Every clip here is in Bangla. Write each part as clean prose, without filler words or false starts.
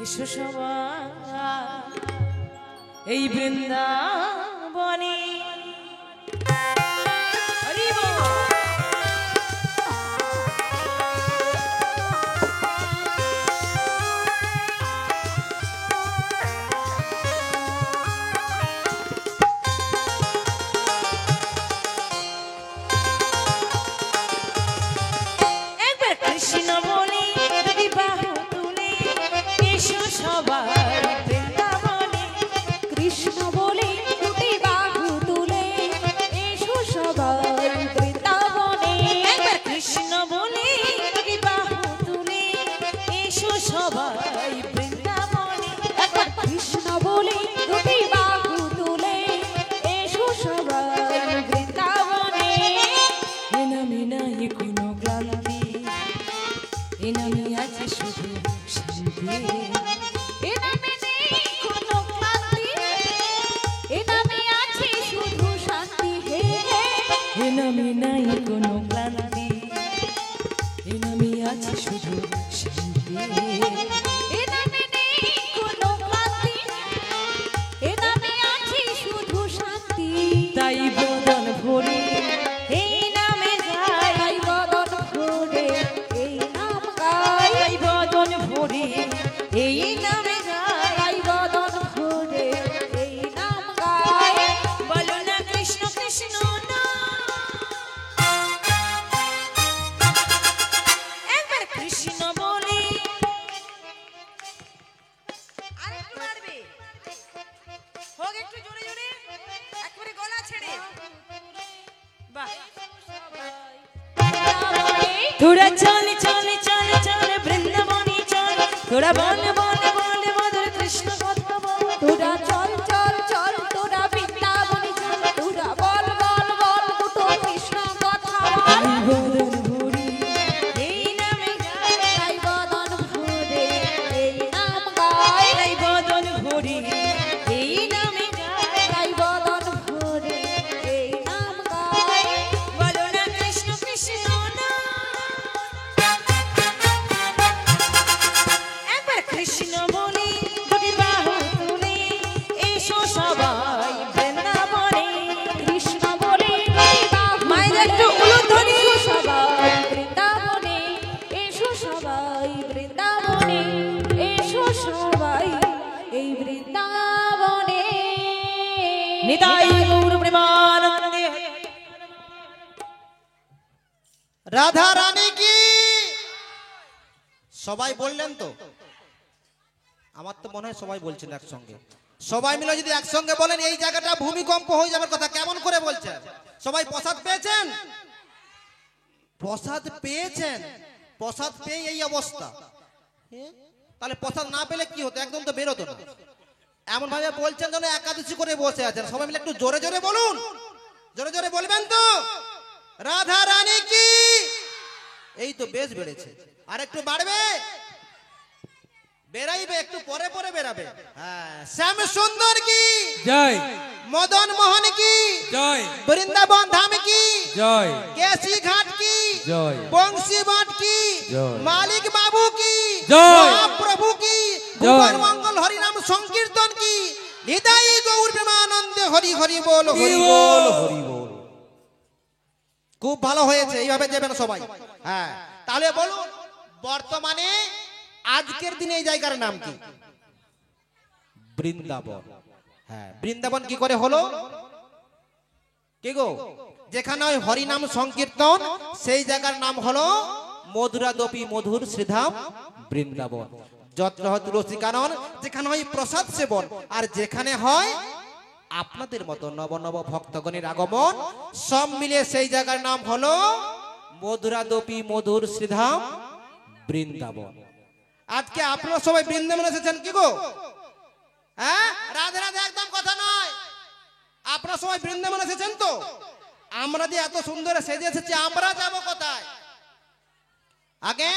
এসো সবাই এই বৃন্দাবনে একবার কৃষ্ণ বলে যদি বাহু তুলে এসো সবাই বৃন্দাবনে কৃষ্ণ বলে দুটি বাহু তুলে এসো সবাই বৃন্দাবনে। একবার কৃষ্ণ বলে যদি বাহু তুলে এসো সবাই বৃন্দাবনে একবার কৃষ্ণ বলে দুটি বাহু তুলে এসো সবাই বৃন্দাবনে। এ নামে নাই কোনো ক্লান্তি এ নামে আছে শুধু শান্তি এ নামে নেই কোনো ক্লান্তি, এ নামে আছে শুধু শান্তি। হে হে এ নামে নাই কোনো ক্লান্তি এ নামে আছে শুধু শান্তি এ নামে নেই কোনো ক্লান্তি, এ নামে আছে শুধু শান্তি। তাই বদন ভরে এই নামে যাই তাই বদন ভরে এই নাম গাই, তাই বদন ভরে এই নামে যাই তাই বদন ভরে এই নাম গাই। বলো না কৃষ্ণ কৃষ্ণ না একবার কৃষ্ণ বলে আরেকটু মারবে হোক একটু জোরে জোরে একবারে গলা ছেড়ে বাহ তোরা চলে চলে চলে চলে বৃন্দাবনে চল তোরা বল বল বল মধুর কৃষ্ণ কথা বল তোরা চল চল চল তোরা বৃন্দাবনে চল, তোরা বল বল বল দুটো কৃষ্ণ কথা বল। তাই বদন ভরে এই নামে গাই তাই বদন ভরে এই নাম গাই, তাই বদন ভরে এই নামে গাই তাই বদন ভরে এই নাম গাই। বলো না কৃষ্ণ কৃষ্ণ না একবার কৃষ্ণ বলে দুটি বাহু তুলে এসো সবাই বৃন্দাবনে কৃষ্ণ বলে দুটি বাহু মায়ের একটু উলুধ্বনি। এসো সবাই বৃন্দাবনে, এসো সবাই বৃন্দাবনে, এসো সবাই এই বৃন্দাবনে। নিতাই গৌর প্রেমানন্দে রাধা রানী কি সবাই বললেন তো? আমার তো মনে হয় সবাই বলছেন একসঙ্গে। সবাই মিলে যদি একসঙ্গে বলেন এই জায়গাটা ভূমিকম্প হয়ে যাবার কথা। কেমন করে বলছেন? সবাই প্রসাদ পেয়েছেন? প্রসাদ পেয়েছেন? প্রসাদ পেয়ে এই অবস্থা। তাহলে প্রসাদ না পেলে কি হতো? একদম তো বেরোতো না। এমন ভাবে বলছেন যেন একাদশী করে বসে আছেন। সবাই মিলে একটু জোরে জোরে বলুন। জোরে জোরে বলবেন তো? রাধা রানী কি? এই তো বেশ বেড়েছে। আর একটু বাড়বে, বেরাইবে, একটু পরে পরে বেরাবে। হ্যাঁ, শ্যাম সুন্দর কি জয় মদন মোহন কি জয় বৃন্দাবন ধাম কি জয় কেসি ঘাট কি জয় বংশী মঠ কি জয়। মালিক বাবু কি জয়। মহাপ্রভু কি জয়। ভুবন মঙ্গল হরিনাম সংকীর্তন কি নিতাই গৌর প্রেমানন্দে হরি হরি বল হরি বল হরি বল। খুব ভালো হয়েছে, এইভাবে দেবেন সবাই। হ্যাঁ, তাহলে বলুন বর্তমানে আজকের দিনে এই জায়গার নাম কি? বৃন্দাবন। হ্যাঁ, বৃন্দাবন কি করে হলো? কি গো, যেখানে ওই হরিনাম সংকীর্তন সেই জায়গার নাম হলো মধুরাদপি মধুর শ্রীধাম বৃন্দাবন। যত্র হয় তুলসী কানন, যেখানে হয় প্রসাদ সেবন, আর যেখানে হয় আপনাদের মতো নব নব ভক্তগণের আগমন, সব মিলিয়ে সেই জায়গার নাম হলো মধুরাদপি মধুর শ্রীধাম বৃন্দাবন। আজকে আপনারা সবাই বৃন্দাবন এসেছেন কি গো? হ্যাঁ, রাধে রাধে একদম কথা নয়। আপনারা সবাই বৃন্দাবন এসেছেন তো? আমরা যে এত সুন্দর সেজে এসেছি, আমরা যাব কোথায়? আগে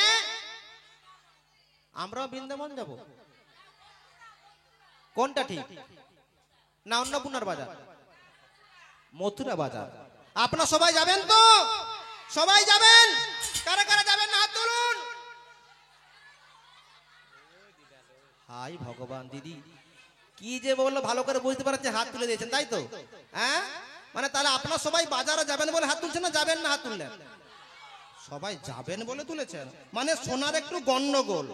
আমরাও বৃন্দাবন যাব। কোনটা ঠিক? না অন্নপূর্ণার বাজার, মথুরা বাজার? আপনারা সবাই যাবেন তো? সবাই যাবেন? কারা কারা যাবেন না হাত তুলুন। হাই ভগবান দিদি, কি যে বললো ভালো করে বুঝতে পারছে, হাত তুলে দিয়েছেন তাই তো? হ্যাঁ, মানে তাহলে আপনারা সবাই বাজারে যাবেন বলে হাত তুলছেন না যাবেন না হাত তুললেন? সবাই যাবেন বলে তুলেছেন, মানে শোনার একটু গন্ডগোল।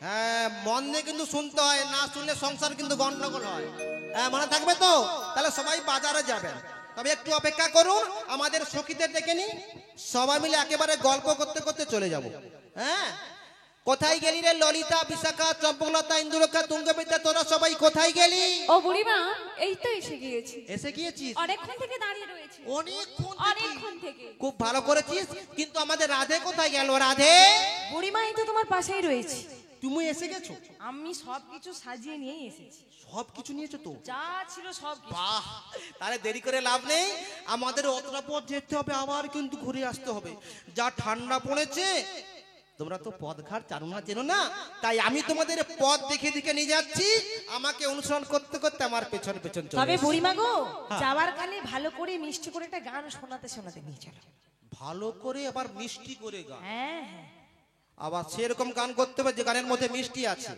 হ্যাঁ, মন দিয়ে কিন্তু শুনতে হয়, না শুনলে সংসার কিন্তু গন্ডগোল হয়। হ্যাঁ, মনে থাকবে তো? তাহলে সবাই বাজারে যাবেন, তবে একটু অপেক্ষা করুন, আমাদের সখীদের ডেকে নি, সবাই মিলে একেবারে গল্প করতে করতে চলে যাব। হ্যাঁ, কোথায় গেলি রে ললিতা, বিশাখা, চম্পকলতা, ইন্দুরেখা, তুঙ্গবিদ্যা, তোরা সবাই কোথায় গেলি? ও বুড়িমা, এই তো এসে গিয়েছি। এসে গিয়েছিস? অনেকক্ষণ থেকে দাঁড়িয়ে রয়েছে। অনেকক্ষণ থেকে। খুব ভালো করেছিস, কিন্তু আমাদের রাধে কোথায় গেল? রাধে? বুড়িমা এই তো তোমার পাশেই রয়েছে। তুমি এসে গেছো? আমি সবকিছু সাজিয়ে নিয়েই এসেছি। সব কিছু নিয়েছো তো? যা ছিল সব কিছু। বাহ, তাহলে দেরি করে লাভ নেই, আমাদের অতটা পথ যেতে হবে, আবার কিন্তু ঘুরে আসতে হবে। যা ঠান্ডা পড়েছে, তোমরা তো পথ ঘাট জানো না, চেনো না, তাই আমি তোমাদের পথ দেখে দেখে নিয়ে যাচ্ছি, আমাকে অনুসরণ করতে করতে আমার পেছন পেছন চলো। তবে বুড়িমা গো, যাওয়ার কালে ভালো করে মিষ্টি করে একটা গান শোনাতে শোনাতে নিয়ে চলো। ভালো করে আবার মিষ্টি করে গান? হ্যাঁ হ্যাঁ, আবার সেরকম গান করতে হবে যে গানের মধ্যে মিষ্টি আছে।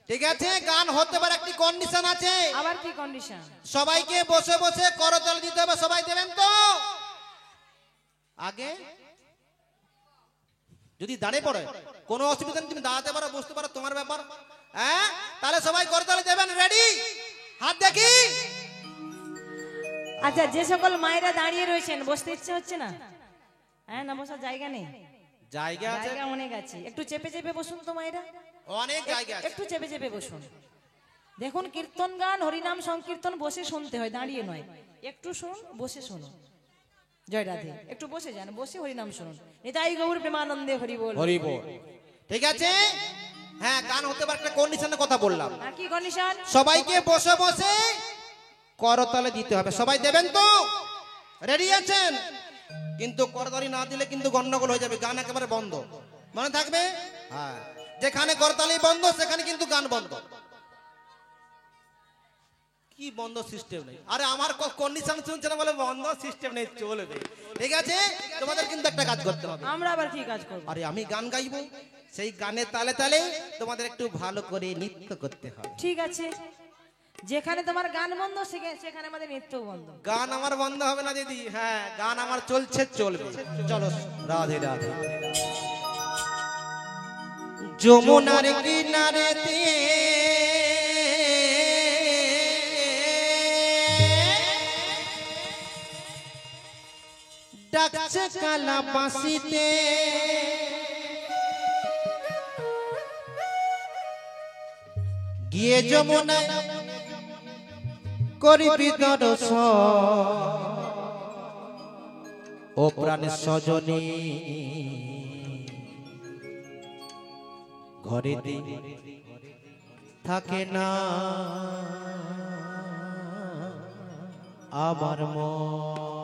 ঠিক আছে, গান হতে পারে, একটি কন্ডিশন আছে। আবার কি কন্ডিশন? সবাইকে বসে বসে করতাল দিতে হবে, সবাই দেবেন তো? আগে যদি দাঁড়িয়ে পড়ে কোনো অসুবিধা নেই, তুমি দাঁড়াতে পারো, বসতে পারো, তোমার ব্যাপার। হ্যাঁ, তাহলে সবাই করতালি দেবেন, রেডি? হাত দেখি। আচ্ছা, যে সকল মায়েরা দাঁড়িয়ে রয়েছেন, বসতে ইচ্ছে হচ্ছে না? হ্যাঁ, না বসার জায়গা নেই? জায়গা আছে, জায়গা অনেক আছে, একটু চেপে চেপে বসুন তো মায়েরা, অনেক জায়গা আছে। একটু চেপে চেপে বসুন। দেখুন, কীর্তন গান, হরিনাম সংকীর্তন বসে শুনতে হয়, দাঁড়িয়ে নয়। একটু শুনুন, বসে শুনুন। জয় রাধে। একটু বসে যান, বসে হরিনাম শুনুন। নিতাই গৌর প্রেমানন্দে হরি বল। হরি বল। ঠিক আছে, হ্যাঁ, গান হতে পারে, একটা কন্ডিশনের কথা বললাম। আর কি কন্ডিশন? সবাইকে বসে বসে করতালি দিতে হবে, সবাই দেবেন তো? রেডি আছেন? কিন্তু করতালি না দিলে কিন্তু গন্ডগোল হয়ে যাবে, গান একেবারে বন্ধ, মনে থাকবে? হ্যাঁ, যেখানে করতালি বন্ধ সেখানে কিন্তু গান বন্ধ। কি বন্ধ সিস্টেম নেই? আরে আমার কন্ডিশন শুনছে না বলে বন্ধ সিস্টেম নেই, চলবে। ঠিক আছে, তোমাদের কিন্তু একটা কাজ করতে হবে। আমরা আবার কি কাজ করব? আরে আমি গান গাইবো, সেই গানের তালে তালে তোমাদের একটু ভালো করে নৃত্য করতে হবে। ঠিক আছে, যেখানে তোমার গান বন্ধ সেখানে আমাদের নৃত্য বন্ধ। গান আমার বন্ধ হবে না দিদি, হ্যাঁ, গান আমার চলছে, চলবে। চলো, রাধে রাধে। যমুনার কিনারেতে ডাকছে কালা বাঁশিতে, গিয়ে যমুনা করিবি দর্শন, ও প্রাণ সজনী ঘরেতে থাকে না আমার মন।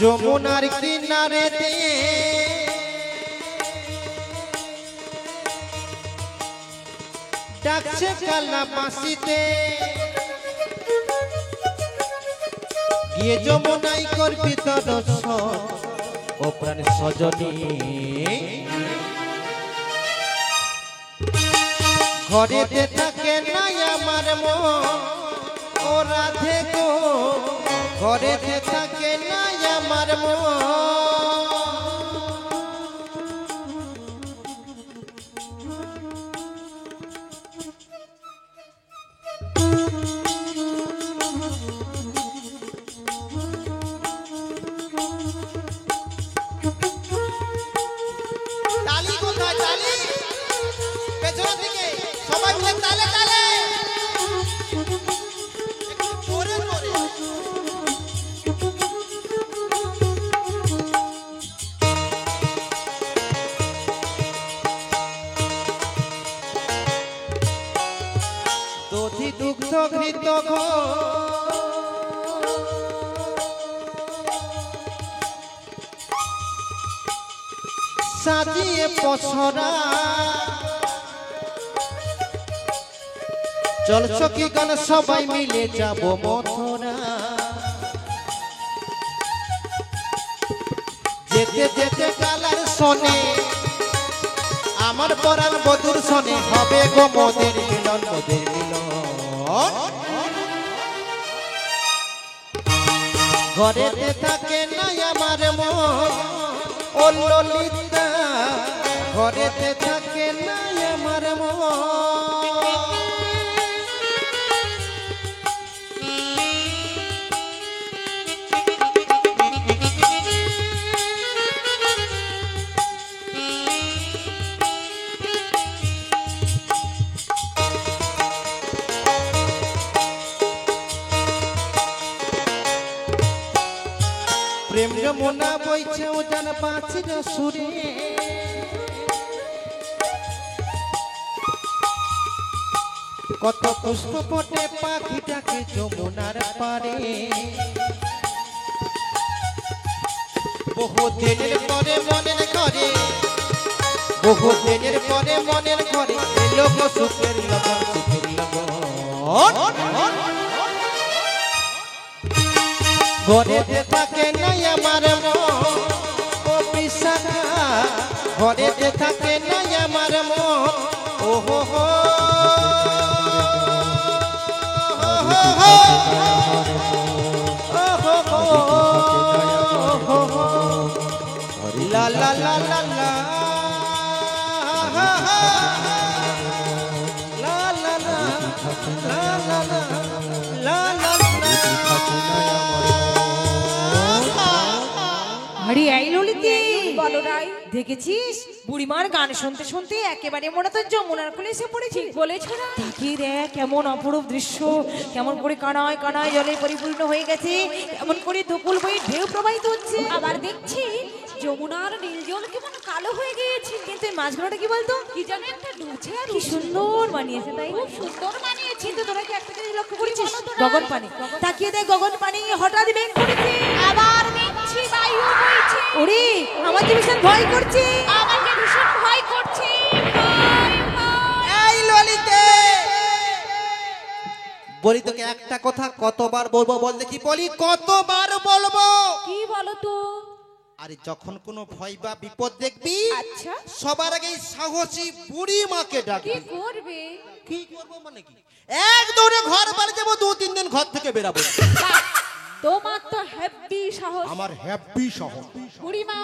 যমুনার কিনারেতে ডাকছে কালা বাঁশিতে, গিয়ে যমুনাই করবি দর্শন, ও প্রাণ সজনী ঘরেতে থাকে না আমার মন, ও রাধে গো ঘরেতে থাকে না আমার মন। তালি কোথায়? তালি পেছন থেকে সবাই মিলে তালে তালে, একটু জোরে জোরে। দুগ্ধ ঘৃত সাজিয়ে পছরা চল সখী গান সবাই মিলে যাব মথুরা যেতে যেতে কালার শোনে আমার পরাণ বধুর শোনে হবে গো মোদের মিলন মোদের মিলন ঘরেতে থাকে না আমার মন ও ললিতা ঘরেতে থাকে না আমার মন প্রেম যমুনা বইছে উজান পাখির সুরে কত পুষ্প ফোটে পাখিটাকে যমুনার পারে বহু দিনের পরে মনের ঘরে বহু দিনের পরে মনের ঘরে এলো গো সুখের লগন সুখের লগন ঘরেতে থাকে নাই আমার মন ও বিশাখা ঘরেতে থাকে নাই আমার মন ও হো হো লা লা লা লা লা লা লা লা লা আরে এই ললিতে বলো রাই দেখেছিস বুড়িমার গান শুনতে শুনতে একেবারে মনে তো যমুনার কোলে এসে পড়েছি বলেছ না তাকিয়ে দেখ কেমন অপরূপ দৃশ্য কেমন করে কানায় কানায় জলে পরিপূর্ণ হয়ে গেছে কেমন করে দুকুল বই ঢেউ প্রবাহিত হচ্ছে আবার দেখছি যমুনার নীল জল কেমন কালো হয়ে গিয়েছে কিন্তু এই মাছগুলোটা কি বলতো কি জানে একটা ডুবছে আর কি সুন্দর মানিয়েছে তাই না? খুব সুন্দর মানিয়েছে কিন্তু তোরা কি একটা জিনিস লক্ষ্য করেছিস বলো তো না? গগন পানি তাকিয়ে দেখ গগন পানি হঠাৎ বেগ করেছে আবার দেখছি বায়ু বইছে ওরে আমার যে ভীষণ ভয় করছে আমাকে ভীষণ ভয় করছে ভয়, ভয়। এই ললিতে বলি তোকে একটা কথা কতবার বলবো বল দেখি বলি কতবার বলবো কি বলো তো আরে যখন কোনো ভয় বা বিপদ দেখবি আচ্ছা সবার আগে সাহসী বুড়ি মাকে কি ডাকবি করবে কি করবো মানে কি এক দৌড়ে ঘর বাড়ি যাবো 2-3 দিন ঘর থেকে বেরাবো বাহ, তোমার তো হ্যাপি সাহস আমার হ্যাপি সাহস বুড়িমা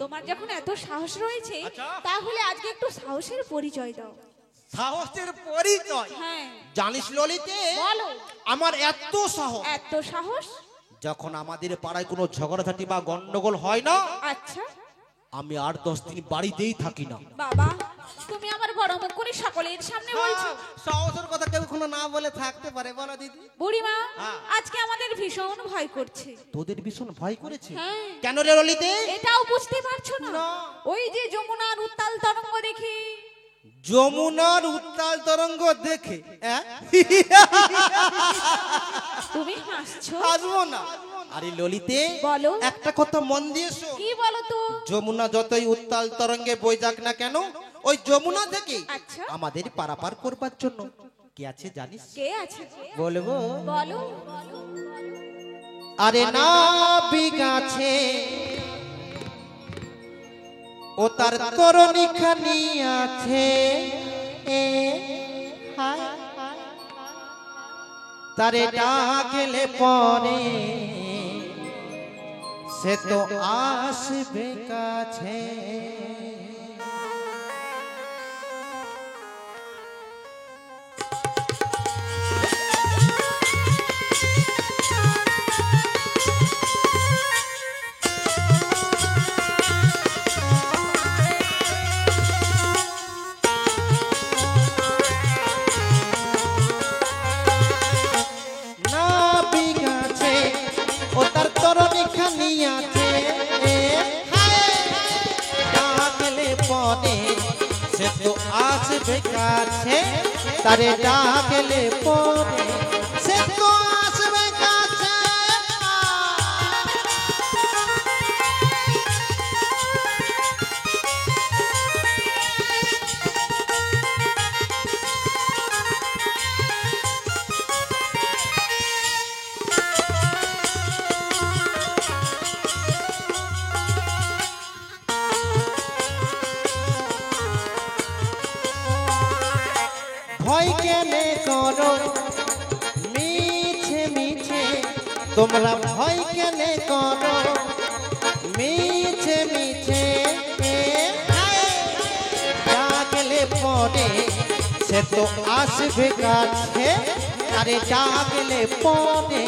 তোমার যখন এত সাহস রয়েছে তাহলে আজকে একটু সাহসের পরিচয় দাও সাহসের পরিচয় হ্যাঁ জানিস ললিতে বলো আমার এত সাহস এত সাহস যখন আমাদের পাড়ায় কোনো ঝগড়াঝাটি বা গন্ডগোল হয় না আচ্ছা আমি 8-10 দিন বাড়িতেই থাকি না বাবা তুমি আমার বড় মুখ করে সকলের সামনে বলছো সাহসের কথা কেউ কোনো না বলে থাকতে পারে বলো দিদি বুড়িমা হ্যাঁ। আজকে আমাদের ভীষণ ভয় করছে তোদের ভীষণ ভয় করেছে হ্যাঁ। কেন রে ললিতে এটাও বুঝতে পারছো না না। ওই যে যমুনার উত্তাল তরঙ্গ দেখে যমুনার উত্তাল তরঙ্গ দেখে তুমি হাসছো হাসবো না আরে ললিতে বলো। একটা কথা মন দিয়ে শোন কি বলো তো যমুনা যতই উত্তাল তরঙ্গে বই যাক না কেন ওই যমুনা থেকে আচ্ছা। আমাদের পারাপার করবার জন্য কি আছে জানিস কে আছে বলবো বলো আরে না বিগাছে ও তার তরণী খানি আছে তারে ডাকলে পরে সে তো আসবে কাছে আসবে কাছে তারে ডাকলে পরে সে তো আসবে কাছে ভয় কেনে করো মিছে মিছে তোমরা ভয় কেনে করো মিছে মিছে ডাকলে পরে সে তো আসবে কাছে আরে ডাকলে পরে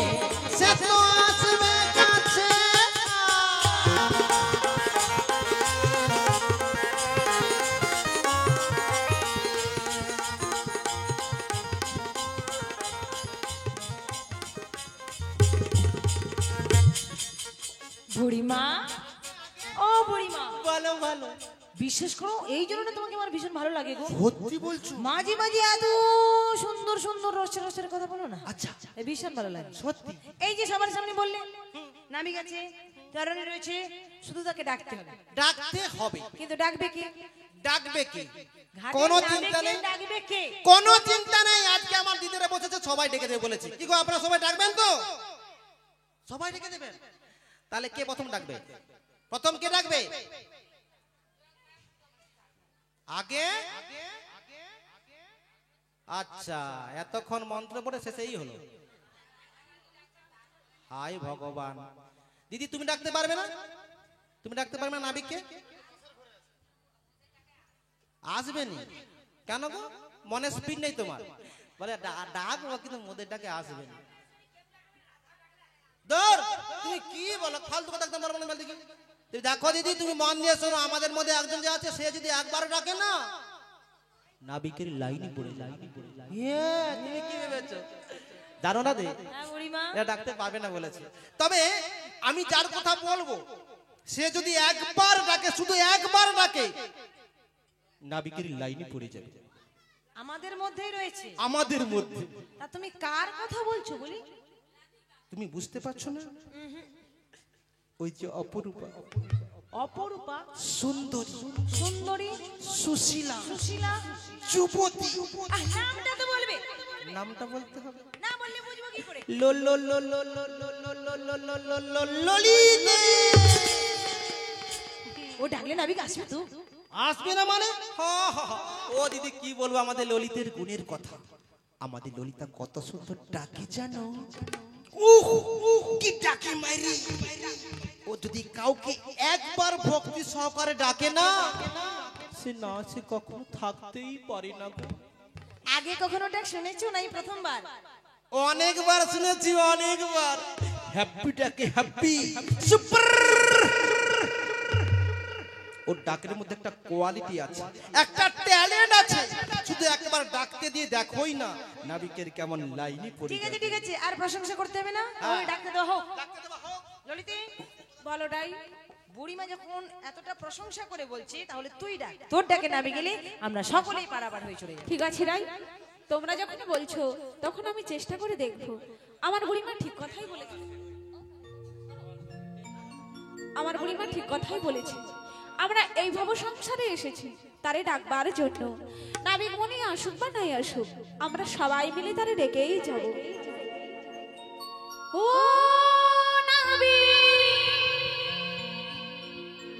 সে তো আসবে কাছে বুড়িমা, ও বুড়িমা, ভালো ভালো বিশেষ করো এই জন্য না তোমাকে আমার ভীষণ ভালো লাগে গো। সত্যি বলছো? মাঝে মাঝে এত সুন্দর সুন্দর রসের রসের কথা বলো না, আচ্ছা এই ভীষণ ভালো লাগে। সত্যি এই যে সবার সামনে বললে নামি গেছে, তরণী রয়েছে, শুধু তাকে ডাকতে হবে। ডাকতে হবে, কিন্তু ডাকবে কে? ডাকবে কে? ঘাটে কোনো যাবে চিন্তা কে, নেই, ডাকবে কে? কোনো চিন্তা নেই। আজকে আমার দিদিরা বসেছে, সবাই ডেকে দেবে বলেছি। কি গো আপনারা সবাই ডাকবেন তো? সবাই ডেকে দেবেন। তাহলে কে প্রথম ডাকবে? প্রথম কে ডাকবে? আগে? আচ্ছা, এতক্ষণ মন্ত্র পড়ে শেষেই হলো। হায় ভগবান, দিদি তুমি ডাকতে পারবে না? তুমি ডাকতে পারবে না নাবিককে? আসবেনি কেন গো? মনে স্পিড নেই তোমার? বলে ডাকবো কিন্তু মোদের ডাকে আসবেনি। তুমি কি বলো? ফালতু কথা একদম বলবো না। দেখি তুমি দেখো দিদি, তুমি মন দিয়ে শোনো, আমাদের মধ্যে একজন যে আছে সে যদি একবার ডাকে না, নাবিকের লাইনই পড়ে যায়। তুমি কি ভেবেছো? জানো না দে হ্যাঁ বুড়িমা, এটা ডাকতে পারবে না বলেছে। তবে আমি যার কথা বলবো সে যদি একবার ডাকে, শুধু একবার ডাকে, নাবিকের লাইনই পড়ে যাবে। আমাদের মধ্যেই রয়েছে। আমাদের মধ্যে। তা তুমি কার কথা বলছো বলি? তুমি বুঝতে পারছো না? ওই যে অপরূপা, অপরূপা, সুন্দরী, সুন্দরী, সুশীলা, সুশীলা, যুবতী। নামটা তো বলবে। নামটা বলতে হবে। না বললে বুঝবো কি করে? ললিতে। ও ডাকলে নাবিক আসবে তো? আসবে না মানে? ও দিদি কি বলবো আমাদের ললিতের গুণের কথা। আমাদের ললিতা কত সুন্দর ডাকে জানো? কি ডাকে মাইরি! ও যদি কাউকে একবার ভক্তি সহকারে ডাকে না, সে না সে কখনো থাকতেই পারে না। আগে কখনো ডাক শুনেছো না এই প্রথমবার? অনেকবার শুনেছি, অনেকবার। হ্যাপি ডাকে হ্যাপি, সুপার। ওর ডাকের মধ্যে একটা কোয়ালিটি আছে, একটা ট্যালেন্ট আছে। শুধু একবার ডাকতে দিয়ে দেখোই না নাবিকের কেমন লাইনই পড়ে ঠিক আছে যাবে। ঠিক আছে, আর প্রশংসা করতে হবে না, ওই ডাকতে দাও হোক। ললিতে বলো ডাই। বুড়িমা যখন এতটা প্রশংসা করে বলছে তাহলে তুই ডাক। তোর ডাকে নাবি গেলে আমরা সকলেই পারাবার হয়ে চলে যাব। ঠিক আছে রাই, তোমরা যখন বলছো তখন আমি চেষ্টা করে দেখবো। আমার বুড়িমা ঠিক কথাই বলেছে, আমার বুড়িমা ঠিক কথাই বলেছে। আমরা এই ভব সংসারে এসেছি তারে ডাকবার জন্য। নাবিক মনে আসুক বা নাই আসুক, আমরা সবাই মিলে তারে ডেকেই যাব। ও নাবিক,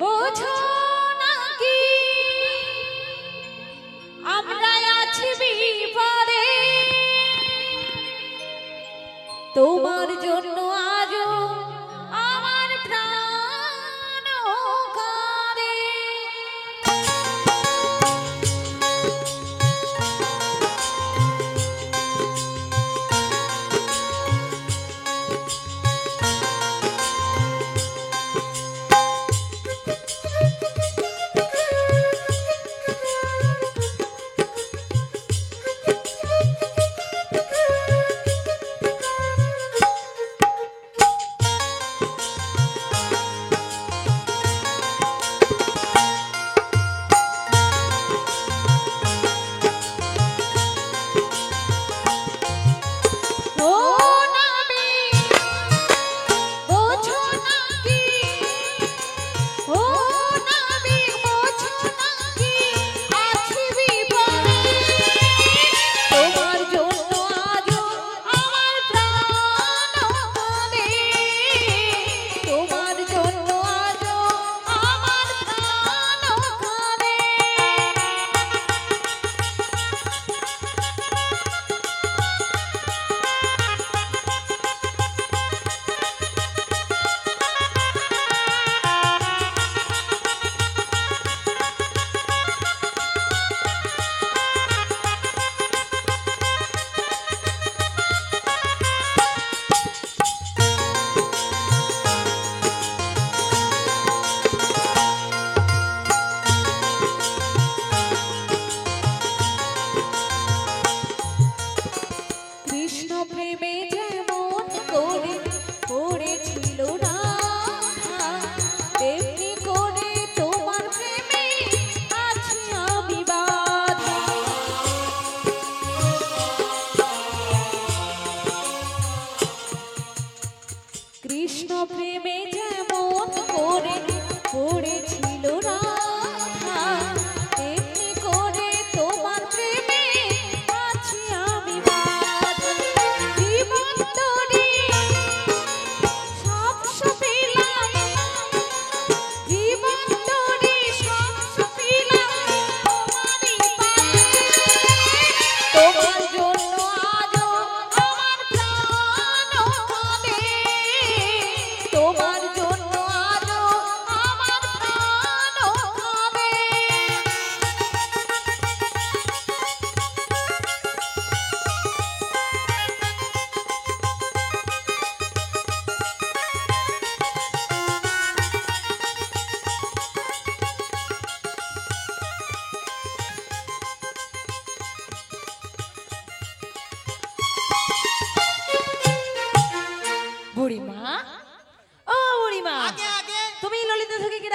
বোঝো নাকি আমরা আছি বিপদে, তোমার জন্য আজও আমার প্রাণ কাঁদে।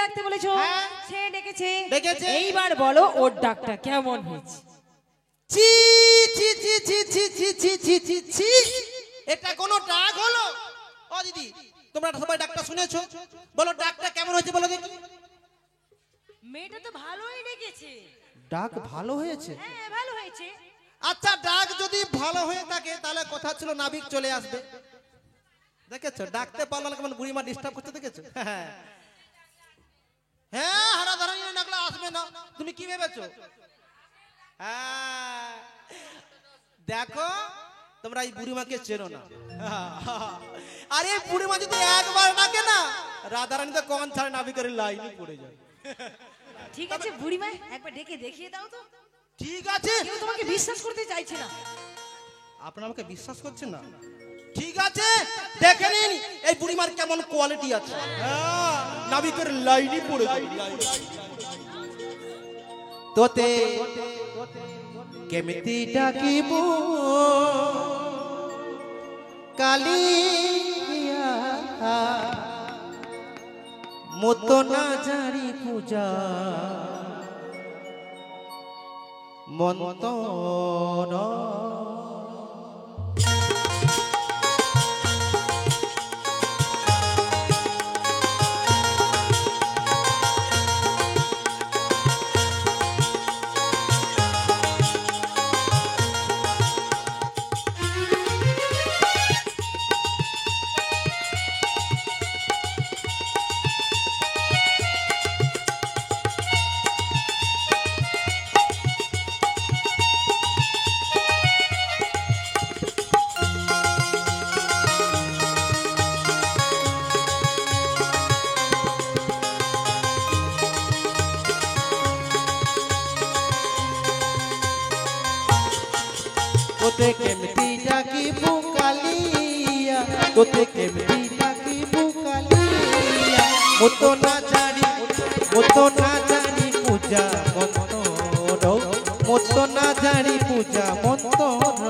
ডাকতে বলেছো, হ্যাঁ। সে ডেকেছে। ডেকেছে। এইবার বলো ওর ডাকটা কেমন হয়েছে? ছি ছি ছি ছি ছি ছি ছি ছি ছি ছি, এটা কোনো ডাক হলো? ও দিদি, তোমরা সবাই ডাকটা শুনেছো, বলো ডাকটা কেমন হয়েছে বলো দেখি। মেয়েটা তো ভালোই ডেকেছে। ডাক ভালো হয়েছে? হ্যাঁ ভালো হয়েছে। আচ্ছা, ডাক যদি ভালো হয়ে থাকে তাহলে কথা ছিল নাবিক চলে আসবে। দেখেছো ডাকতে পারলো না, কেমন বুড়িমা ডিস্টার্ব করতে দেখেছো? হ্যাঁ হ্যাঁ, হারা ধরাই ডাকলে আসবে না, তুমি কি ভেবেছো? হ্যাঁ দেখো, তোমরা এই বুড়িমাকে চেনো না। আরে বুড়িমা যদি একবার ডাকে না, রাধারানী তো কোন ছাড়ে নাবিকের লাইনই পড়ে যায়। ঠিক আছে বুড়িমা, একবার ডেকে দেখিয়ে দাও তো। ঠিক আছে, কেউ তোমাকে বিশ্বাস করতে চাইছে না। আপনারা আমাকে বিশ্বাস করছেন না? ঠিক আছে, দেখে নিন এই বুড়িমার কেমন কোয়ালিটি আছে। হ্যাঁ, নাবিকের লাইনই পড়ে যায়। তোতে কেমিতি ডাকিব কালিয়া, মতো না জারি পূজা মন্তর। তোতে কেমতি ডাকিবু কালিয়া, তোতে কেমতি ডাকিবু কালিয়া, মতো না জানি পূজা মন্তর, মতো না জানি পূজা মন্তর।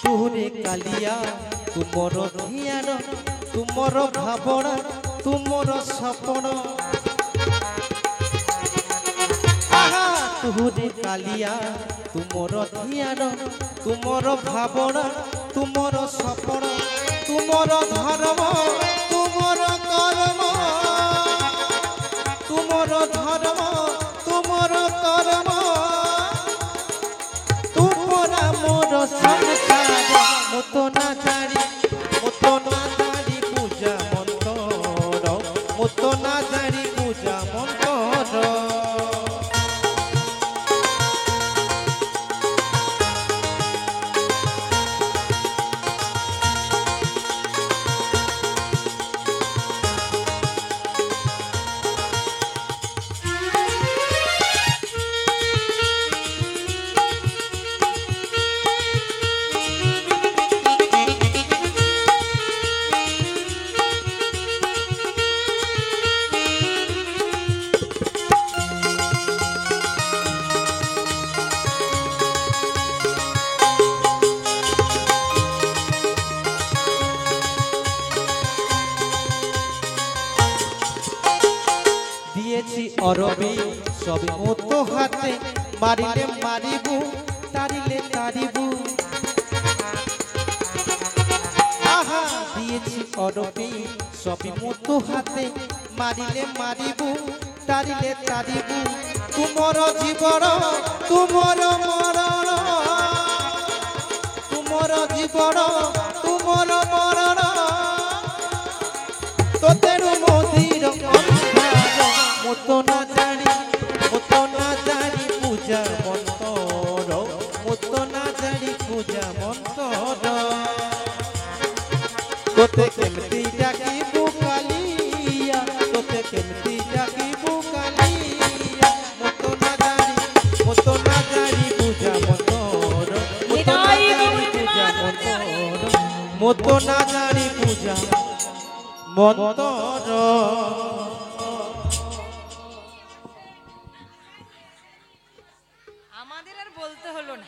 তুহরে কালিয়া তুমর ধিয়ান, তুমর ভাবনা, তুমর সপন। আহা তুহরে কালিয়া তুমর ধিয়ান, তুমর ভাবনা, তুমর সপন, তুমর ধর্ম, তুমর কর্ম, তুমর ধর্ম, তুমর কর্ম, তোমরা মোর সংসার, মতো না জানি পূজা মন্তর, মতো না জানি পূজা মন্তর। দিয়েছি অরবি সবই মতো হাতে, মারিলে মারিবু, তারিলে তারিবু। আহা দিয়েছি অরবি সবই মতো হাতে, মারিলে মারিবু, তারিলে তারিবু। তুমর জীবন তুমর মরণ, তুমর জীবন তুমর মরণ, তোদের মন্দির মতো না জানি পূজা মন্তর, মতো না জানি পূজা মন্তর। তোতে কেমতি ডাকিবু কালিয়া, তোতে কেমতি ডাকিবু কালিয়া, মতো না জানি পূজা মন্তর। মতো না জানি পূজা মন্তর। আমাদের আর বলতে হলো না,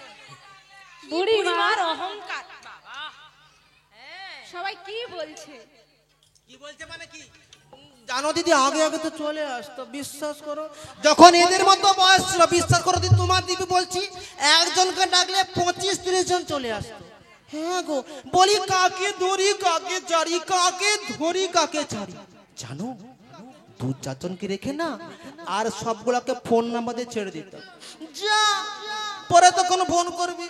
বুড়িমা বুড়িমার অহংকার। সবাই কি বলছে? কি বলছে মানে কি জানো দিদি, আগে আগে তো চলে আসতো, বিশ্বাস করো যখন এদের মতো বয়স ছিল, বিশ্বাস করো দিদি, তোমার দিদি বলছি, একজনকে ডাকলে 25-30 জন চলে আসতো। হ্যাঁ গো, বলি কাকে ধরি কাকে ছাড়ি, কাকে ধরি কাকে ছাড়ি, জানো 2-4 জনকে রেখে না আর সবগুলোকে ফোন নাম্বার দিয়ে ছেড়ে দিতাম, যা পরে তখন ফোন করবি।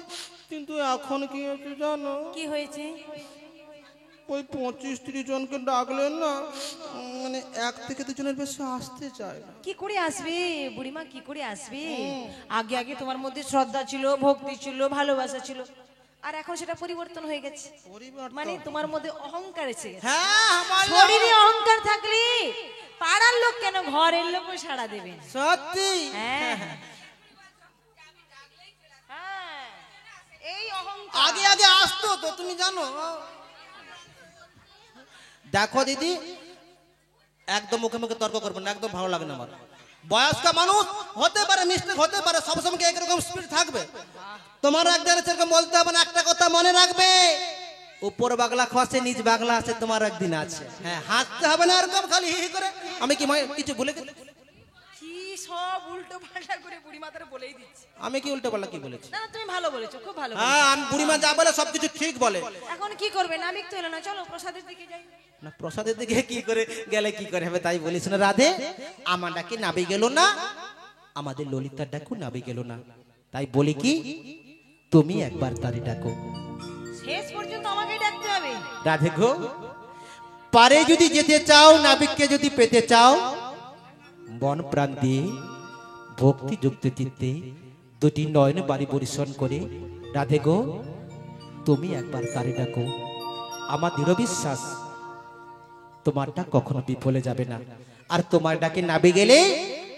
কিন্তু এখন কি হচ্ছে জানো, কি হয়েছে? ওই 25-30 জনকে ডাকলেন না, মানে 1 থেকে 2 জনের বেশি আসতে চায় না। কি করে আসবে বুড়িমা, কি করে আসবে? আগে আগে তোমার মধ্যে শ্রদ্ধা ছিল, ভক্তি ছিল, ভালোবাসা ছিল, আর এখন সেটা পরিবর্তন হয়ে গেছে। মানে তোমার মধ্যে অহংকার এসে গেছে। হ্যাঁ, আমার শরীরে অহংকার থাকলে পাড়ার লোক কেন ঘরের লোকও সাড়া দেবে। সত্যি। হ্যাঁ হ্যাঁ, এই অহংকার আগে আগে আসতো তো, তুমি জানো। দেখো দিদি, একদম মুখে মুখে তর্ক করবে না, একদম ভালো লাগে না আমার। বয়স্ক মানুষ হতে পারে, মিস্টেক হতে পারে, সবসময় কি একরকম স্পিড থাকবে? তোমার একদিন সেরকম বলতে হবে না। একটা কথা মনে রাখবে, উপর বাগলা খসে নিচ বাগলা আছে, তোমার একদিন আছে। হ্যাঁ, হাসতে হবে না এরকম খালি হি হি করে। আমি কি কিছু ভুলে গেছি? কি সব উল্টো পাল্টা করে বুড়িমা তারা বলেই দিচ্ছে। আমি কি উল্টো পাল্টা কি বলেছি? না না, তুমি ভালো বলেছো, খুব ভালো হ্যাঁ, বলেছো। আমি বুড়িমা যা বলে সবকিছু ঠিক বলে। এখন কি করবে? নাবিক তো এলো না, চলো প্রসাদের দিকে যাই। না, প্রসাদের দিকে কি করে গেলে কি করে হবে তাই বলিস না রাধে। আমার ডাকে নাবি গেল না, আমাদের ললিতার ডাকু নাবি গেল না, তাই বলি কি তুমি একবার তারি ডাকো। শেষ পর্যন্ত আমাকেই ডাকতে হবে। রাধে গো, পারে যদি যেতে চাও, নাবিককে যদি পেতে চাও, মন প্রাণ দিয়ে ভক্তি যুক্ত চিত্তে 2টি নয়ন বাড়ি পরিশ্রম করে রাধে গো তুমি একবার তারি ডাকো। আমার দৃঢ় বিশ্বাস তোমার ডাক কখনো বিফলে যাবে না। আর তোমার ডাকে নাবি গেলে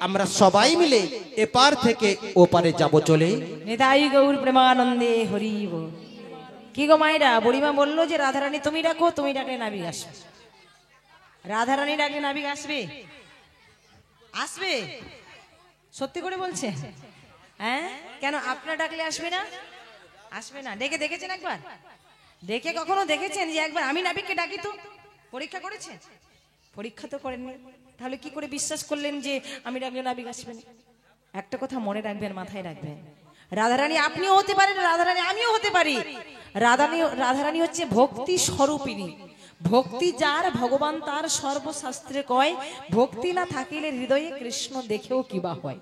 আমরা সবাই মিলে এপার থেকে ওপারে যাব চলে। নিতাই গৌর প্রেমানন্দে হরি বল। কি গো মায়েরা, বুড়িমা বললো যে রাধারানী তুমি ডাকো, তুমি ডাকলে নাবিক আসবে। রাধারানী ডাকলে নাবিক আসবে? আসবে? সত্যি করে বলছে? হ্যাঁ, কেন আপনার ডাকলে আসবে না? আসবে না? ডেকে দেখেছেন একবার? ডেকে কখনো দেখেছেন যে একবার আমি নাবিককে ডাকি? তো পরীক্ষা করেছেন? পরীক্ষা তো করেননি, তাহলে কি করে বিশ্বাস করলেন যে আমি ডাকলে নাবিক আসবেন? একটা কথা মনে রাখবেন, মাথায় রাখবেন, রাধারানী আপনিও হতে পারেন, রাধারানী আমিও হতে পারি। রাধারানী হচ্ছে ভক্তি স্বরূপিনী। ভক্তি যার ভগবান তার, সর্বশাস্ত্রে কয় ভক্তি না থাকিলে হৃদয়ে কৃষ্ণ দেখেও কিবা হয়।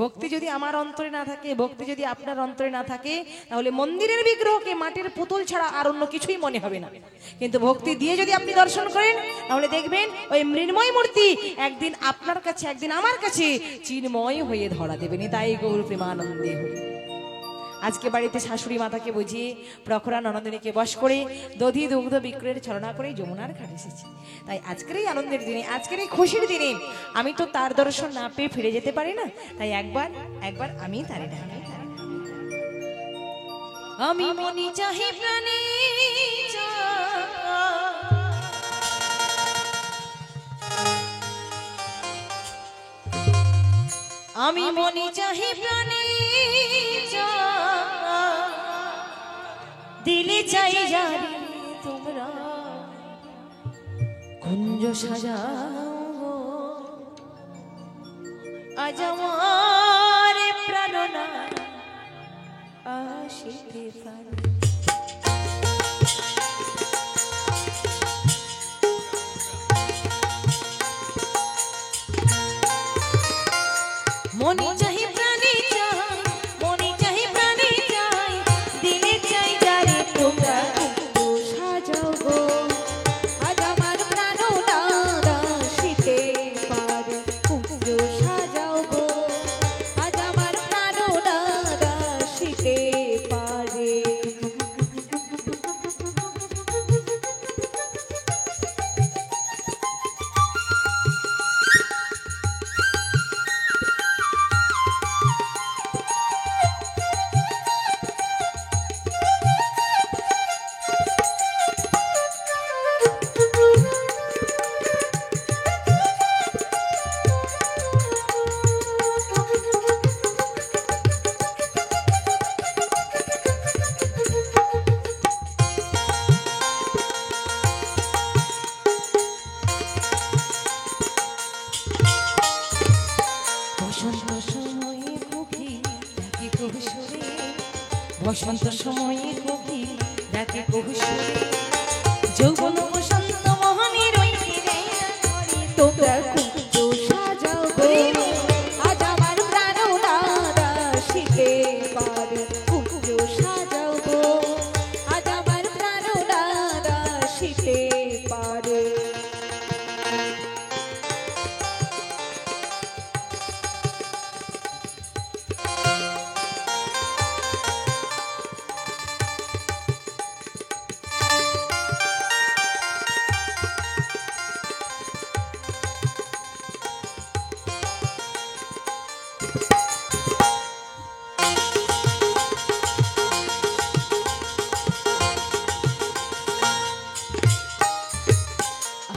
ভক্তি যদি আমার অন্তরে না থাকে, ভক্তি যদি আপনার অন্তরে না থাকে, তাহলে মন্দিরের বিগ্রহকে মাটির পুতুল ছাড়া আর অন্য কিছুই মনে হবে না। কিন্তু ভক্তি দিয়ে যদি আপনি দর্শন করেন, তাহলে দেখবেন ওই মৃন্ময় মূর্তি একদিন আপনার কাছে, একদিন আমার কাছে চিন্ময় হয়ে ধরা দেবেন। তাই গৌর প্রেমানন্দে হরি। আজকে বাড়িতে শাশুড়ি মাতাকে বুঝিয়ে প্রখরা ননদিনীকে বশ করে দধি দুগ্ধ বিক্রয়ের ছলনা করে যমুনার ঘাট এসেছি। তাই আজকের এই আনন্দের দিনে, আজকের এই খুশির দিনে আমি তো তার দর্শন না পেয়ে ফিরে যেতে পারি না। তাই একবার আমি তারে ডাকি। আমি মনি চাহি প্রাণী আমি মনি চাহি প্রাণী দিলে চাই জারি তোমরা কুঞ্জ সাজাও আজ আমার প্রাণনা আসিতে পারে। মনি চাহি প্রাণী চাই, মনি চাহি প্রাণী চাই, দিলে চাই যারে তোমরা কুঞ্জ সাজাও গো আজ আমার প্রাণনা আসিতে পারে। কুঞ্জ সাজাও গো আজ আমার প্রাণনা আসিতে পারে। বসন্ত সময়ে কোকিল ডাকে কহুসুরে যৌবন বসন্ত মোহনের ওই ঘিরে ঘরে তোমরা কুঞ্জ সাজাও গো আজ আমার প্রাণ উদাসীতে পারে কুঞ্জ সাজাও গো আজ আমার প্রাণ উদাসীতে পারে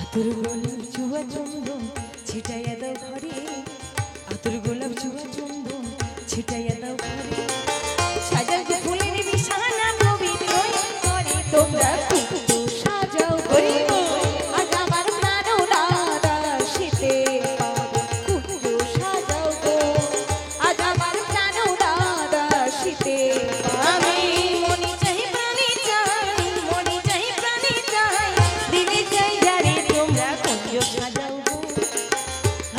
আতর গোলাপ চুয়া চন্দন ছিটাইয়া দাও ঘরে আতর গোলাপ চুয়া চন্দন ছিটাইয়া দাও ঘরে সাজাও গো ফুলের বিছানা পবিত্র করে তোমরা কুঞ্জ সাজাও গো আজ আমার প্রাণ উদাসীতে পারে কুঞ্জ সাজাও গো আজ আমার প্রাণ উদাসীতে আমি মনে চাই প্রাণে চাই মনে চাই প্রাণে চাই দিলে চাই যারে তোমরা কুঞ্জ সাজাও গো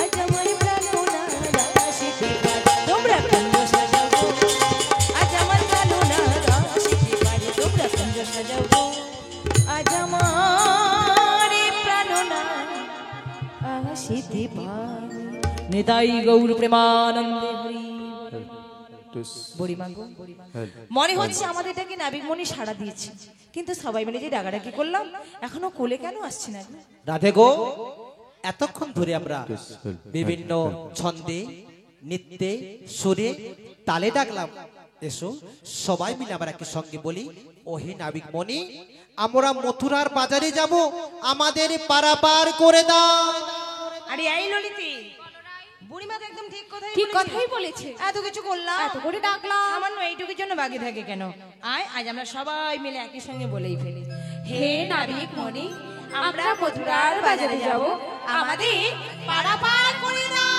আজ আমার প্রাণ উদাসীতে পারে তোমরা কুঞ্জ সাজাও গো আজ আমার প্রাণ উদাসীতে পারে তোমরা কুঞ্জ সাজাও গো আজ আমার প্রাণ উদাসীতে পারে নিতাই গৌর প্রেমানন্দে হরি বুড়িমা গো, মনে হচ্ছে আমাদের ডাকে নাবিকমণি সাড়া দিয়েছে, কিন্তু সবাই মিলে যে ডাকাডাকি করলাম এখনো কোলে কেন আসছে না গো? রাধে গো, এতক্ষণ ধরে আমরা বিভিন্ন ছন্দে নৃত্যে সুরে তালে ডাকলাম, এসো সবাই মিলে আমরা একই সঙ্গে বলি, ওহে নাবিক মণি আমরা মথুরার বাজারে যাব, আমাদের পারাপার করে দাও। আরে এই ললিতি, বুড়িমা তো একদম ঠিক কথাই ঠিক বলেছে। কথাই বলেছে এত কিছু করলাম, এত করে ডাকলাম সামান্য এইটুকুর জন্য বাকি থাকে কেন? আয় আজ আমরা সবাই মিলে একই সঙ্গে বলেই ফেলি, হে নাবিক মণি আমরা মথুরার বাজারে যাব, আমাদের পারাপার করে দাও।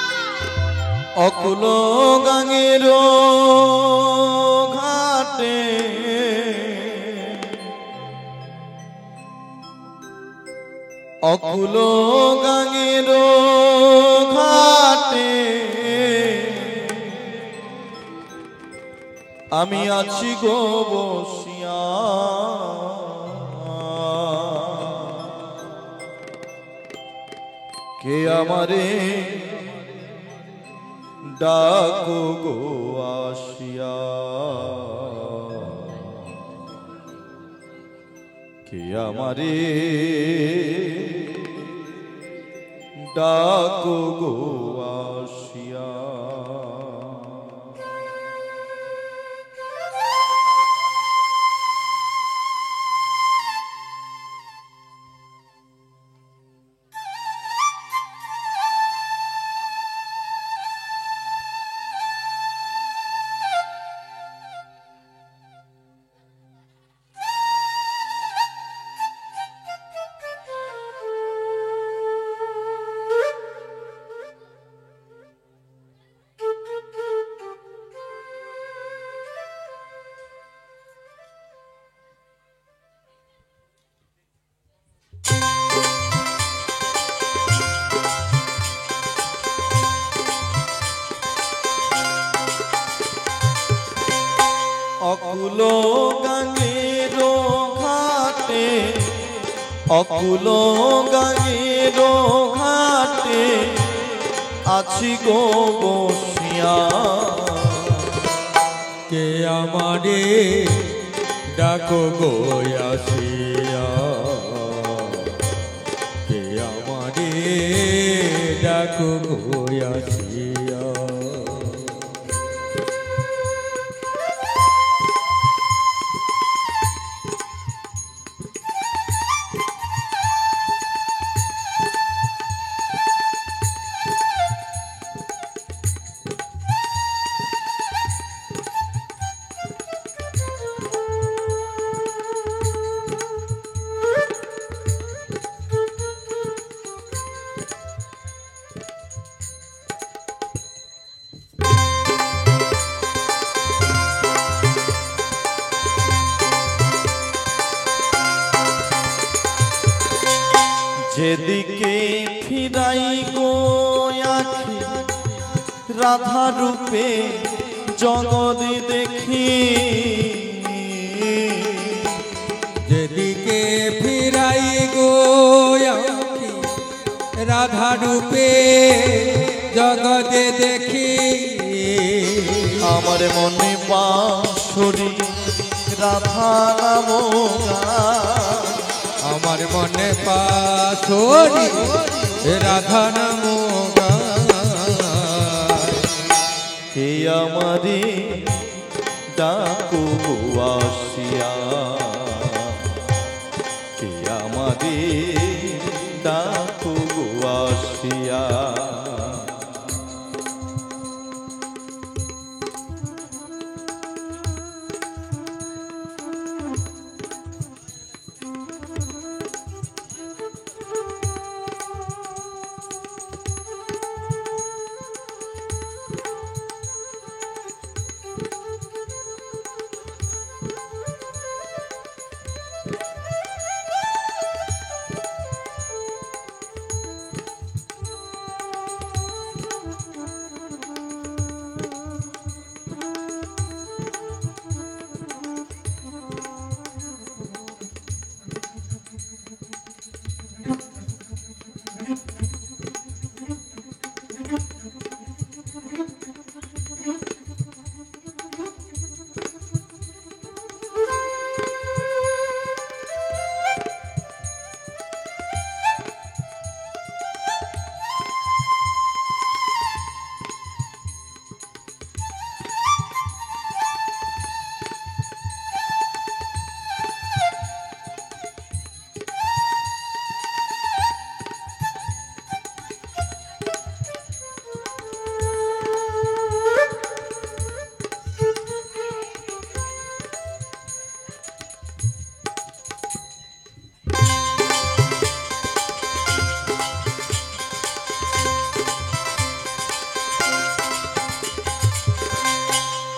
অকুল গাঙের ঘাটে অকুল গাঙের ঘাটে আমি আছি গো বসিয়া, কে আমারে ডাকো গো আসিয়া, কে আমারে ডাকো গো আসিয়া। অকুল গাঙের ঘাটে অকুল গাঙের ঘাটে আছি গো বসিয়া, কে আমারে ডাকো গো আসিয়া, কে আমারে ডাকো গো আসিয়া। যেদিকে ফিরাই গো আখি রাধা রূপে জগৎ দেখি, যেদিকে ফিরাই গো আখি রাধা রূপে জগতে দেখি, আমার মনে বাঁশরি রাধা নাম গান, আমার মনে পাশরি রাধা নাম গায়। কে আমারে ডাকো আসিয়া, কে আমারে ডাকো আসিয়া।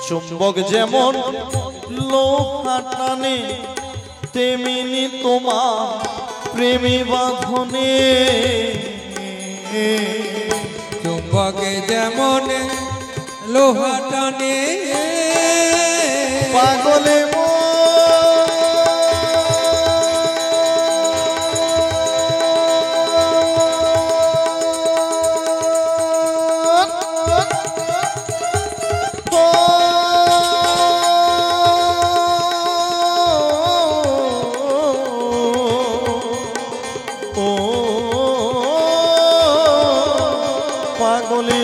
চুম্বক যেমন লোহা টানে, তেমনি তোমার প্রেমী বাঁধনে, চুম্বকে যেমন লোহা টানে, পাগলে পাগলে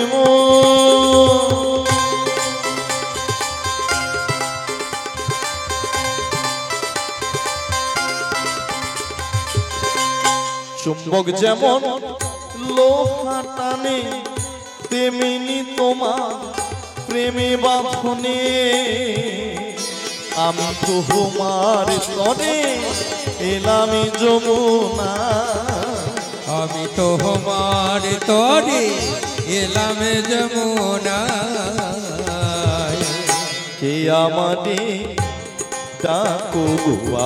চুম্বক যেমন লোহা টানে, তেমনি তোমার প্রেমে বাঁধনে, আমি তোমার তরে এলাম যমুনা, আমি তোমার তরে এলাম যমুনায়। কে আমারে ডাকো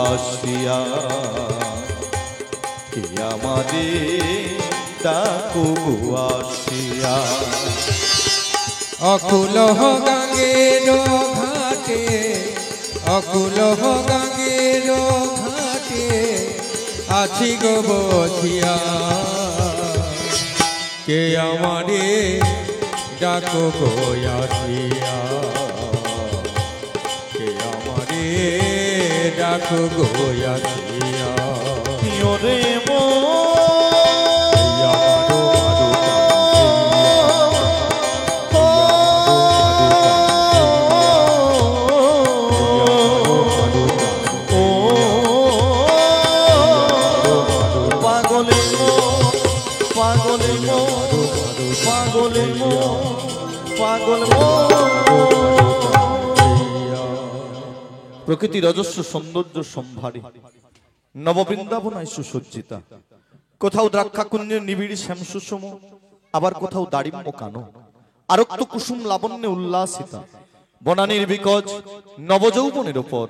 আসিয়া, কে আমারে ডাকো আসিয়া। অকুল গঙ্গের ঘাটে, অকুল গঙ্গের ঘাটে আছি গো বসিয়া, কে আমারে ডাকো গো আসিয়া, কে আমারে ডাকো গো আসিয়া। ওরে প্রকৃতির অজস্র সৌন্দর্য সম্ভারী নববৃন্দাবনায় সুসজ্জিতা, কোথাও দ্রাক্ষাকুঞ্জের নিবিড় শ্যামসুষম, আবার কোথাও দারিম্ব কানো, আরক্ত কুসুম লাবণ্যে উল্লাসিতা, বনানীর বিকজ নবযৌবনের ওপর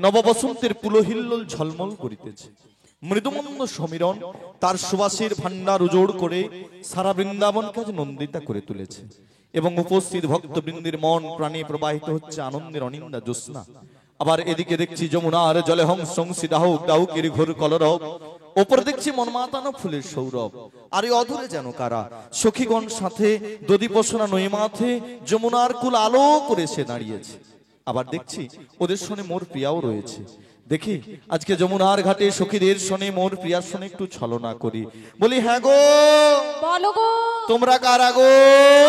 নববসন্তের পুলহিল্লোল ঝলমল করিতেছে। মৃদুমন্দ সমীরণ তার সুবাসের ভান্ডার উজোড় করে সারা বৃন্দাবনকে আজ নন্দিতা করে তুলেছে এবং উপস্থিত ভক্তবৃন্দের মন প্রাণে প্রবাহিত হচ্ছে আনন্দের অনিন্দা জ্যোৎস্না। আবার এদিকে দেখছি যমুনার জলে হংসংসি ডাহুক ডাহুকের ঘোর কলরব, ওপর দেখছি মনমাতানো ফুলের সৌরভ। আর এই অধরে যেন কারা সখীগণ সাথে দধিপসনা নই মাথে যমুনার কুল আলো করে সে দাঁড়িয়েছে। আবার দেখছি ওদের সনে মোর প্রিয়াও রয়েছে। দেখি আজকে যমুনার ঘাটে সখীদের সনে মোর প্রিয়ার সনে একটু ছলনা করি। বলি হ্যাঁ গো, বলো গো, তোমরা কারা গো?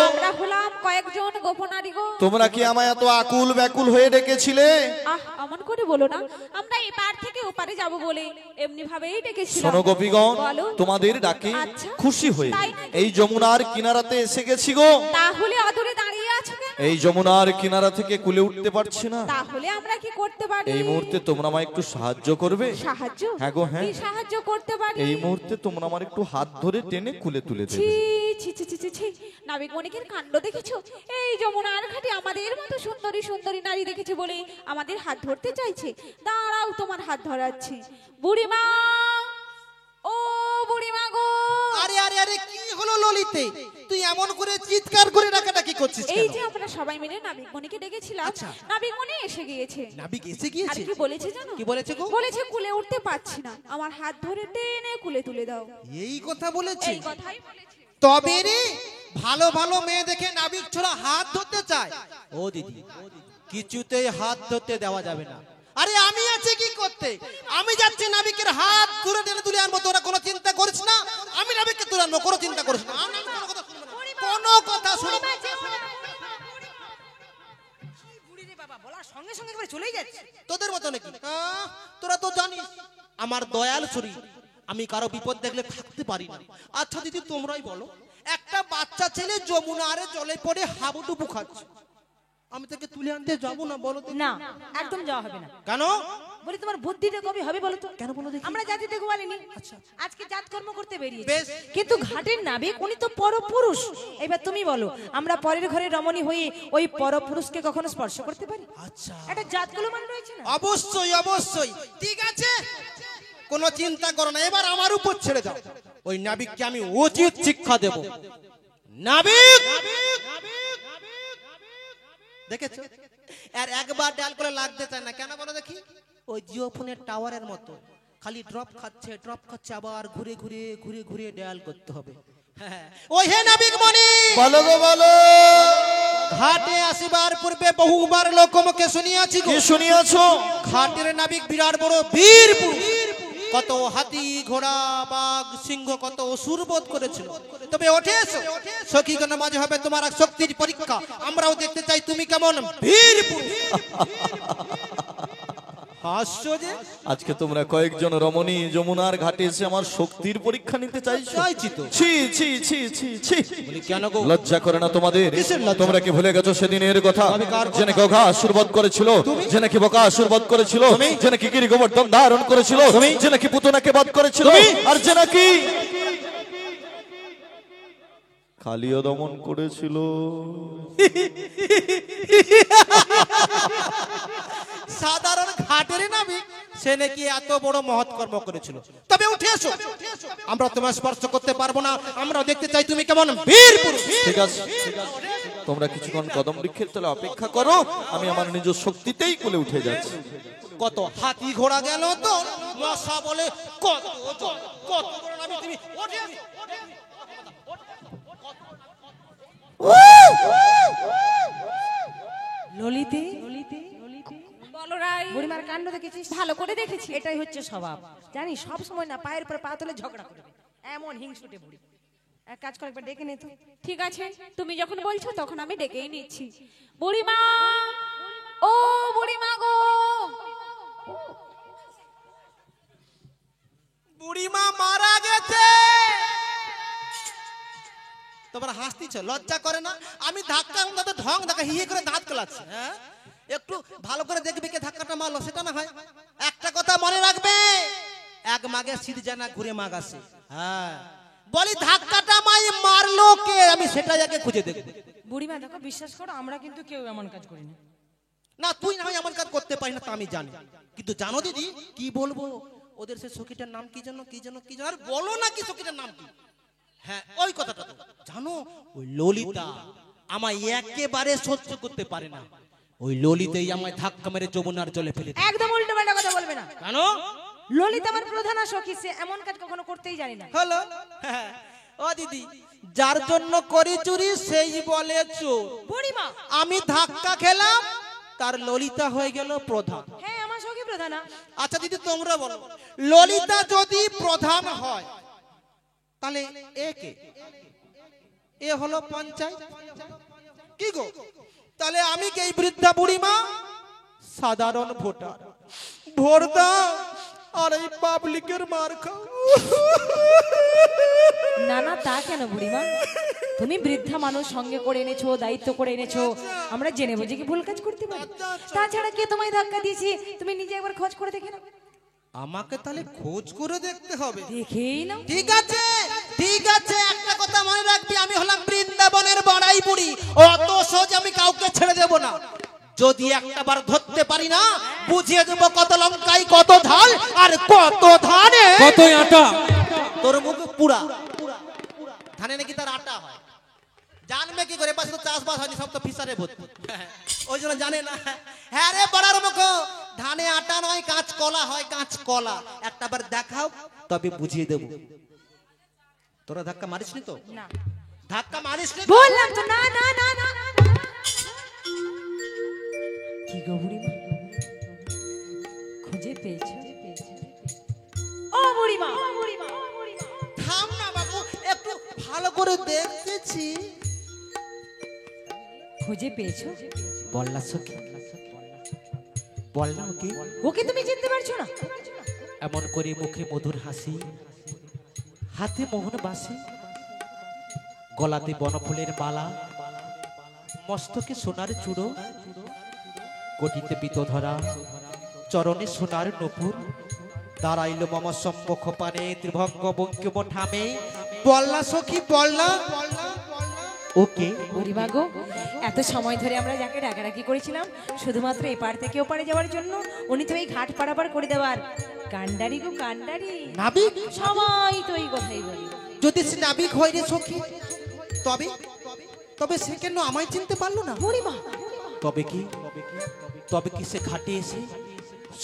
আমরা হলাম কয়েকজন গোপনারী গো। তোমরা কি আমায় এত আকুল ব্যাকুল হয়ে ডেকেছিলে? আহ, এমন করে বলো না, আমরা এই পার থেকে ওপারে যাব বলে এমনি ভাবেই ডেকেছিলাম। শোনো গোপীগণ, বলো। তোমাদের ডাকে আচ্ছা। খুশি হয়ে তাই নাকি? এই যমুনার কিনারাতে এসে গেছি গো। তাহলে অদূরে দাঁড়িয়ে আছো কেন? এই যমুনার কিনারা থেকে কুলে উঠতে পারছি না। তাহলে আমরা কি করতে পারি? এই মুহূর্তে তোমরা আমায় একটু সাহায্য করবে? সাহায্য? হ্যাঁ গো, হ্যাঁ। কি সাহায্য করতে পারি? এই মুহূর্তে তোমরা আমার একটু হাত ধরে টেনে কুলে তুলে ছি দেবে। ছি ছি ছি ছি ছি, নাবিক বণিকের কাণ্ড দেখেছো? এই যমুনার ঘাটে আমাদের মতো সুন্দরী সুন্দরী নারী দেখেছে বলে আমাদের হাত ধরতে চাইছে। দাঁড়াও, তোমার হাত ধরাচ্ছি। বুড়িমা, ও বুড়িমা গো। আরে আরে আরে, কি হলো ললিতে? তুই এমন করে চিৎকার করে ডাকাডাকি করছিস এই কেন? যে আমরা সবাই মিলে নাবিক বণিকে ডেকেছিলাম, আচ্ছা। নাবিক বণি এসে গিয়েছে। নাবিক এসে আর গিয়েছে? কি বলেছে জানো? কি বলেছে গো? বলেছে কুলে উঠতে পারছি না, আমার হাত ধরে টেনে কুলে তুলে দাও। এই কথা বলেছে? এই কথাই বলেছে। তবে রে, ভালো ভালো মেয়ে দেখে নাবিক ছোড়া হাত ধরতে চায়? ও দিদি, কিছুতেই হাত ধরতে দেওয়া যাবে না। আরে আমি আছি কি করতে? আমি যাচ্ছি নাবিকের হাত ধরে টেনে তুলে আনবো, তোরা কোনো চিন্তা করিস না। আমি নাবিককে তুলে আনবো, কোনো চিন্তা করিস না। আমি কোনো কথা শুনবো না, কোনো কথা শুনবো না। বুড়ি রে বাবা, বলার সঙ্গে সঙ্গে একবারে চলেই যাচ্ছে। তোদের মতো নাকি? তোরা তো জানিস আমার দয়াল শরীর, আমি কারো বিপদ দেখলে থাকতে পারি না। আচ্ছা দিদি, তোমরাই বলো, একটা বাচ্চা ছেলে যমুনারে জলে পড়ে হাবুডুবু খাচ্ছে, আমি তাকে তুলে আনতে যাবো না? বলো তো। না, একদম যাওয়া হবে না। কেন? বলি তোমার বুদ্ধিটা কবে হবে বলো তো? কেন বলো দেখি? আমরা জাতিতে গোয়ালিনি, আজকে জাত কর্ম করতে বেরিয়েছি। বেশ। কিন্তু ঘাটের নাবিক উনি তো পরপুরুষ। এবার তুমি বলো, আমরা পরের ঘরে রমণী হয়ে ওই পরপুরুষকে কখনো স্পর্শ করতে পারি? আচ্ছা, একটা জাত কলমান রয়েছে না? অবশ্যই অবশ্যই। ঠিক আছে, কোনো চিন্তা করো না, এবার আমার উপর ছেড়ে দাও। ওই নাবিককে আমি উচিত শিক্ষা দেব। নাবিক, দেখেছো? আর একবার ডায়াল করে লাগতে চায় না, কেন বলো দেখি? ওই জিও ফোনের টাওয়ারের মতো খালি ড্রপ খাচ্ছে, আবার ঘুরে ঘুরে ঘুরে ঘুরে ডায়াল করতে হবে। ওই হে নাবিক মনি, বলো গো বলো। ঘাটে আসিবার পূর্বে বহুবার লোকমুখে শুনিয়াছি গো। কি শুনিয়াছো? ঘাটের নাবিক বিরাট বড় বীর পুরুষ, কত হাতি ঘোড়া বাঘ সিংহ কত অসুর বধ করেছিল। তবে ওঠে এসো, সখীগণ মাঝে হবে তোমার এক শক্তির পরীক্ষা। আমরাও দেখতে চাই তুমি কেমন বীর পুরুষ। হাস্য যে। আজকে তোমরা কয়েকজন রমণী যমুনার ঘাটে এসে আমার শক্তির পরীক্ষা নিতে চাইছো? চাইছি তো। ছি ছি ছি ছি ছি। বলি কেন গো? লজ্জা করে না তোমাদের? কিসের লজ্জা? তোমরা কি ভুলে গেছো সেদিনের কথা? তবে কার কথা? যে নাকি অঘা আশীর্বাদ করেছিল, যে নাকি বকা আশীর্বাদ করেছিল, যে নাকি গিরি গোবর্ধন ধারণ করেছিল, যে নাকি পুতনাকে বধ করেছিল, আর যে নাকি কালিও দমন করেছিল। সাধারণ ঘাটের নাবিক সে নাকি এত বড় মহৎ কর্ম করেছিল। তবে উঠে এসো, আমরা তোমার স্পর্শ করতে পারবো না, আমরা দেখতে চাই তুমি কেমন বীর পুরুষ। ঠিক আছে, তোমরা কিছুক্ষণ কদম বৃক্ষের তলে অপেক্ষা করো, আমি আমার নিজ শক্তিতেই কোলে উঠে যাচ্ছি। কত হাতি ঘোড়া গেল তো মশা বলে কত জন, কত বড় নাবিক তুমি। উঠে এসো, উঠে এসো। ললিতে, বলো রাই। বুড়িমার কাণ্ড দেখেছিস? ভালো করে দেখেছি। এটাই হচ্ছে স্বভাব, জানি সব সময় না পায়ের পর পা তুলে ঝগড়া করবে, এমন হিংসুটে বুড়ি। এক কাজ করে একবার ডেকে নে তো। ঠিক আছে, তুমি যখন বলছো তখন আমি ডেকেই নিচ্ছি। বুড়িমা, ও বুড়িমা গো। বুড়িমা মারা গেছে। তোমার হাসতিছ, লজ্জা করে না? আমি ধাক্কা দাঁতে ঢং দেখা হিয়ে করে দাঁত কেলাচ্ছে। হ্যাঁ, একটু ভালো করে দেখবে কে ধাক্কাটা মারলো, সেটা না হয়। একটা কথা মনে রাখবে, এক মাগে সিঁড়ি জানা ঘুরে মাগ আসে। হ্যাঁ, বলি ধাক্কাটা মারলো কে, আমি সেটাই আগে খুঁজে দেখবো। বুড়িমা দেখো, বিশ্বাস করো আমরা কিন্তু কেউ এমন কাজ করি না। না, তুই না হয় এমন কাজ করতে পারি না তা আমি জানি, কিন্তু জানো দিদি কি বলবো, ওদের সে সখীটার নাম কি যেন কি যেন কি যেন, আর বলো না কি সখীটার নাম কি? হ্যাঁ ওই কথাটা তো জানো, ওই ললিতা আমায় একেবারে সহ্য করতে পারে না। ওই ললিতাই আমায় ধাক্কা মেরে যমুনার জলে ফেলে দেয়। একদম উল্টো পাল্টা কথা বলবে না। কেন? ললিতা আমার প্রধান সখী, সে এমন কাজ কখনো করতেই জানি না। হলো হ্যাঁ, ও দিদি যার জন্য করি চুরি সেই বলে চোর। বুড়িমা, আমি ধাক্কা খেলাম, তার ললিতা হয়ে গেল প্রধান। হ্যাঁ আমার সখী প্রধান। আচ্ছা দিদি তোমরা বলো, ললিতা যদি প্রধান হয় তাহলে এ কে? এ হলো পঞ্চায়েত কি গো? তাহলে আমি কে? এই বৃদ্ধা বুড়িমা সাধারণ ভোটার, ভোট দাও আর এই পাবলিকের মার খাও। না না তা কেন বুড়িমা, তুমি বৃদ্ধা মানুষ সঙ্গে করে এনেছো, দায়িত্ব করে এনেছো, আমরা জেনে বুঝে কি ভুল কাজ করতে পারি? তাছাড়া কে তোমায় ধাক্কা দিয়েছে তুমি নিজে একবার খোঁজ করে দেখে নাও। আমাকে তাহলে খোঁজ করে দেখতে হবে। দেখেই নাও। ঠিক আছে ঠিক আছে, একটা কথা মনে রাখবি, আমি হলাম বৃন্দাবনের বড়াই বুড়ি, অত সহজ আমি কাউকে ছেড়ে দেব না। যদি একটাবার ধরতে পারি না, বুঝিয়ে দেব কত লঙ্কাই কত ঝাল আর কত ধানে কতই আটা। তোর মুখ পুরা ধানে নাকি তার আটা হয়, জানবে কি করে? পাশে তো চাষবাস হয়নি, সব তো ফিসারে ভর্তি, ওই জন্য জানে না। হ্যাঁ রে বড়ার মুখ, ধানে আটা নয় কাঁচ কলা হয়, কাঁচ কলা। একটাবার দেখাও তবে বুঝিয়ে দেব। তোরা ধাক্কা মারিস নি তো? না ধাক্কা মারিস নি? বললাম তো না না না না। কি গো বুড়িমা, খুঁজে পেয়েছো? ও বুড়িমা, থাম না বাবু, একটু ভালো করে দেখতেছি। খুঁজে পেয়েছো? বললা সখী, বললা ওকে। ওকে তুমি চিনতে পারছো না? এমন করে মুখে মধুর হাসি, হাতে মোহন বাসি, গলাতে বনফুলের মালা, মস্তকে সোনার চূড়ো, কোটিতে পিতধরা, চরণে সোনার নূপুর, দাঁড়াইল মম সম্মুখ পানে ত্রিভঙ্গ বঙ্কিম ঠামে। বললা সখী বললা ওকে। বুড়িমা গো, এত সময় ধরে আমরা যাকে ডাকাডাকি করেছিলাম শুধুমাত্র এপার থেকে ওপারে যাওয়ার জন্য, উনি তো এই ঘাট পারাপার করে দেওয়ার কান্ডারি গো কান্ডারি। নাবিক? সবাই তো এই কথাই বলি। যদি সে নাবিক হয় রে সখী, তবে তবে সে কেন আমায় চিনতে পারলো না? বুড়িমা, তবে কি তবে কি সে ঘাটে এসে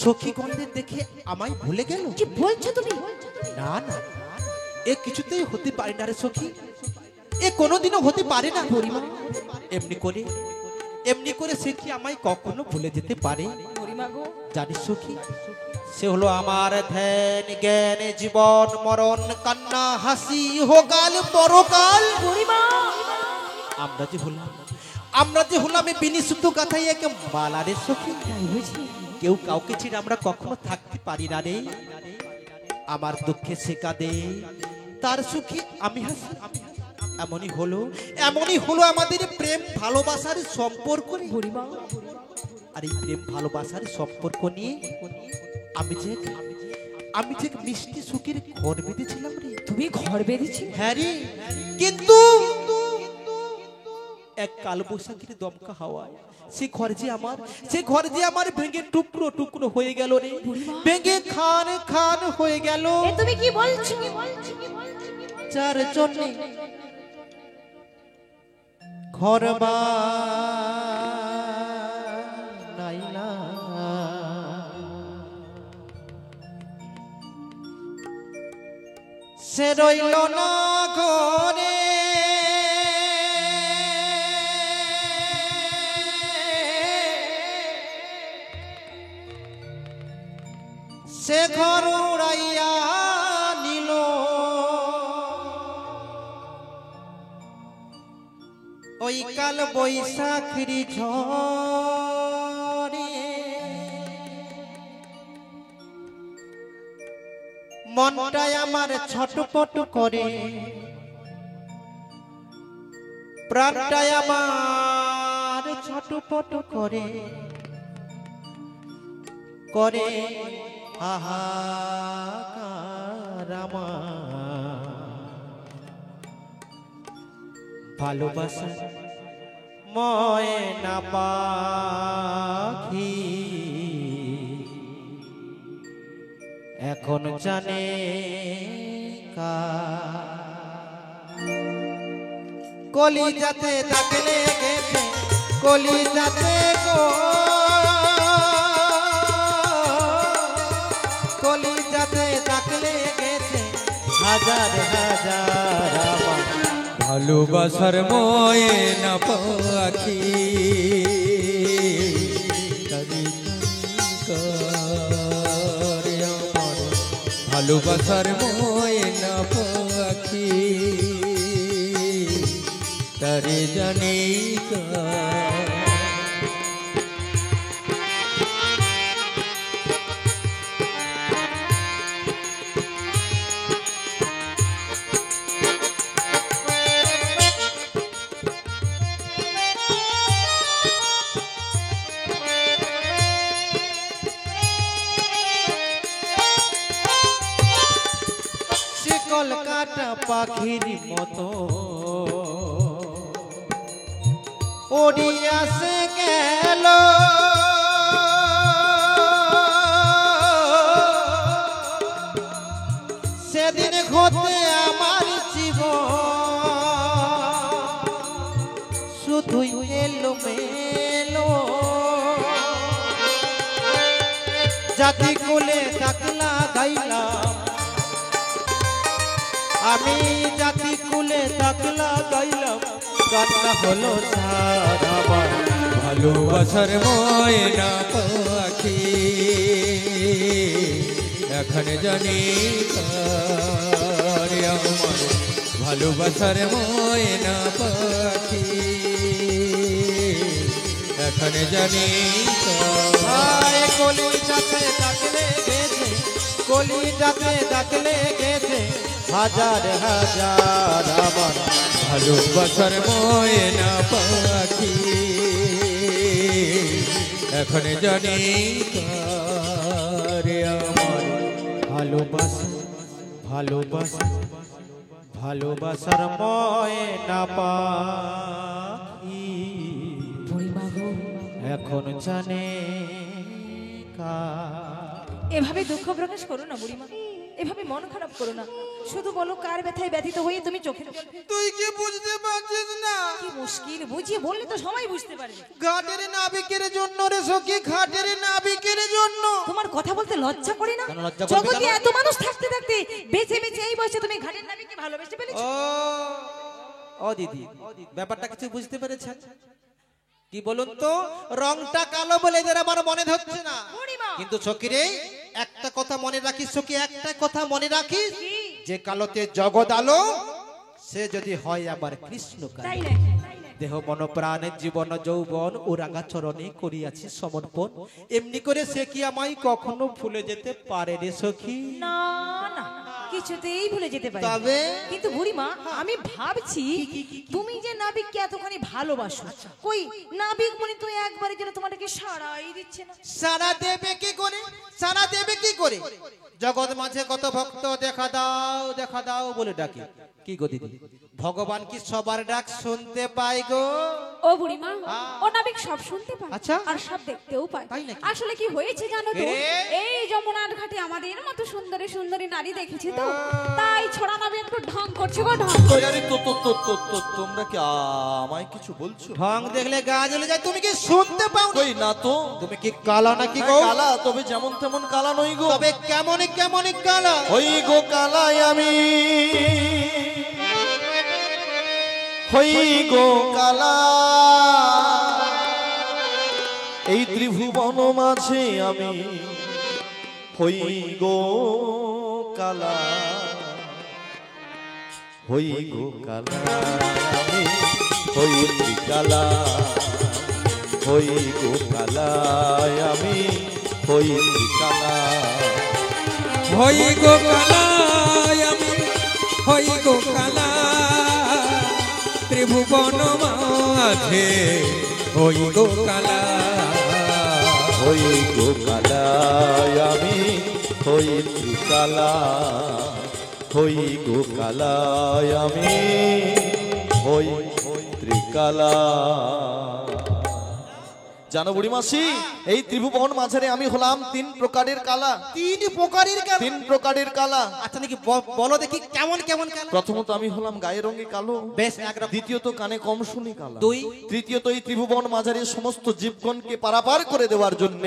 সখী গন্ধে দেখে আমায় ভুলে গেল? কি বলছো তুমি? না না, এ কিছুতেই হতে পারে না রে সখী, এ কোনোদিনও হতে পারে না। বুড়িমা এমনি করে সে কি আমায় কখনো ভুলে যেতে পারে? বুড়িমা গো, জানিস সখী, সে হলো আমার ধ্যান জ্ঞান জীবন মরণ কান্না হাসি হোকাল পরকাল। বুড়িমা, আমরা যে হলাম এই বিনিশুদ্ধ গাথাই এক মালারে সখী। তাই বুঝি? কেউ কাউকে ছেড়ে আমরা কখনো থাকতে পারি না রে। আমার দুঃখে সে কাঁদে, তার সুখে আমি হাসি। এমনই হলো আমাদের প্রেম ভালোবাসার সম্পর্ক। বুড়িমা, আর এই প্রেম ভালোবাসার সম্পর্ক নিয়ে আমি যে মিষ্টি সুখের ঘর বেঁধেছিলাম রে। তুমি ঘর বেঁধেছি? হ্যাঁ রে, কিন্তু এক কালবৈশাখীর দমকা হাওয়ায় সে ঘর যে আমার ভেঙে টুকরো টুকরো হয়ে গেল রে, ভেঙে খান খান হয়ে গেল। এ তুমি কি বলছো? যার জন্য ঘর বানাইলা, সে রইল না ঘরে, সে ঘর উড়াইয়া নিল। ওই কাল বৈশাখীর ঝড়ে মনটাই আমার ছটপট করে, প্রাণটাই আমার ছটপট করে করে হাহাকার আমার। ভালোবাসা ময়না পাখি এখন জানে কলি যাতে ডাকলে গেছে কলি যাতে গো কলি যাতে ডাকলে গেছে হাজার হাজার আমার ভালোবাসার ময়না পাখি তারি কারে আমার ভালোবাসার ময়না পাখি তারে জানি কলকাতা পাখির মতো ওড়িয়াসে গেল সেদিন হতে আমার জীবন শুধুই এলো মেলো জাতি কুলে ডাকলা গাইলাম আমি জাতি কুলে ডাকলা গাইলাম কান্না হলো সারাবার ভালোবাসার ময়না পাখি এখন জানি কারে আমার ভালোবাসার ময়না পাখি এখন জানি হায় কলি যাতে ডাকলে গেছে কলি যাতে ডাকলে গেছে হাজার হাজার আমার ভালোবাসার ময়না পাখি এখন জানি কারে আমার ভালোবাসা ভালোবাসা ভালোবাসার ময়না পাখি বুড়িমা গো, এখন জানে এভাবে দুঃখ প্রকাশ করো না বুড়িমা, এভাবে মন খারাপ করো না। শুধু বলো কার ব্যথায় ব্যথিত হয়ে তুমি চোখের জল ফেলছো? তুই কি বুঝতে পারছিস না? কি মুশকিল, বুঝিয়ে বললে তো সবাই বুঝতে পারবে। ঘাটের নাবিকের জন্য রে সখী, ঘাটের নাবিকের জন্য। তোমার কথা বলতে লজ্জা করে না? কেন লজ্জা করবে জগতে কেন? এত মানুষ থাকতে থাকতে বেঁচে বেঁচে এই বয়সে তুমি ঘাটের নাবিককে ভালোবেসে ফেলেছো। ও দিদি, ব্যাপারটা কিছু বুঝতে পেরেছেন? কি বলুন তো, রংটা কালো বলে এদের আমার মনে ধরছে না, বুড়িমা, কিন্তু সখীরে একটা কথা মনে রাখিস সখী, একটা কথা মনে রাখিস, যে কালোতে জগৎ আলো সে যদি হয় আবার কৃষ্ণ কালো। তাই নাকি? দেহ মন প্রাণের জীবন যৌবন ও রাঙা চরণে করিয়াছি সমর্পণ, এমনি করে সে কি আমায় কখনো ভুলে যেতে পারে রে সখী? না না, কিছুতেই ভুলে যেতে পারি। তবে কিন্তু বুড়িমা, আমি ভাবছি তুমি যে নাবিককে এতখানি ভালোবাসো, কই নাবিক মনি তো একবারের জন্য তোমাকে সাড়াই দিচ্ছে না। সারা দেবে কি করে, সারা দেবে কি করে? জগৎ মাঝে কত ভক্ত দেখা দাও বলে ডাকে। কি গো দিদি, ভগবান কি সবার ডাক শুনতে পায় গো? ও বুড়িমা, ও নাবিক সব শুনতে পায়, আচ্ছা। আর সব দেখতেও পায়। তাই নাকি? আসলে কি হয়েছে জানো তো, এ? এই যমুনার ঘাটে আমাদের মতো সুন্দরী সুন্দরী নারী দেখেছি তো, তাই ছড়া নাবি একটু ঢং করছে গো, ঢং করছে। আরে তোমরা কি আমায় কিছু বলছো? ঢং দেখলে গা জ্বলে যায়, তুমি কি শুনতে পাও না? কই না তো। তুমি কি কালা নাকি গো? হ্যাঁ, কালা, তবে যেমন তেমন কালা নই গো। তবে কেমন কেমন কালা? হই গো কালাই আমি, হই গো কালা, এই ত্রিভুবন মাঝে আমি হই গো কালা, হই গো কালা, আমি হই কালা, হই গো কালা, আমি হই কালা। হই গো কালাই আমি হই গো কালা, ত্রিভুবন মাঝে হই গো কালা, হই গো কালা, আমি হই কালা, হই গো কালা, আমি হই ত্রিকালা। জানো বুড়ি মাসি, এই ত্রিভুবন মাঝারে আমি হলাম 3 প্রকারের কালা। 3 প্রকারের কালা? 3 প্রকারের কালা। আচ্ছা নাকি বলো দেখি কেমন কেমন কালা? প্রথমত আমি হলাম গায়ের রঙে কালো, বেশ একরকম। দ্বিতীয়ত কানে কম শুনি কালা, 2 তৃতীয়ত এই ত্রিভুবন মাঝারে সমস্ত জীবগণকে পারাপার করে দেওয়ার জন্য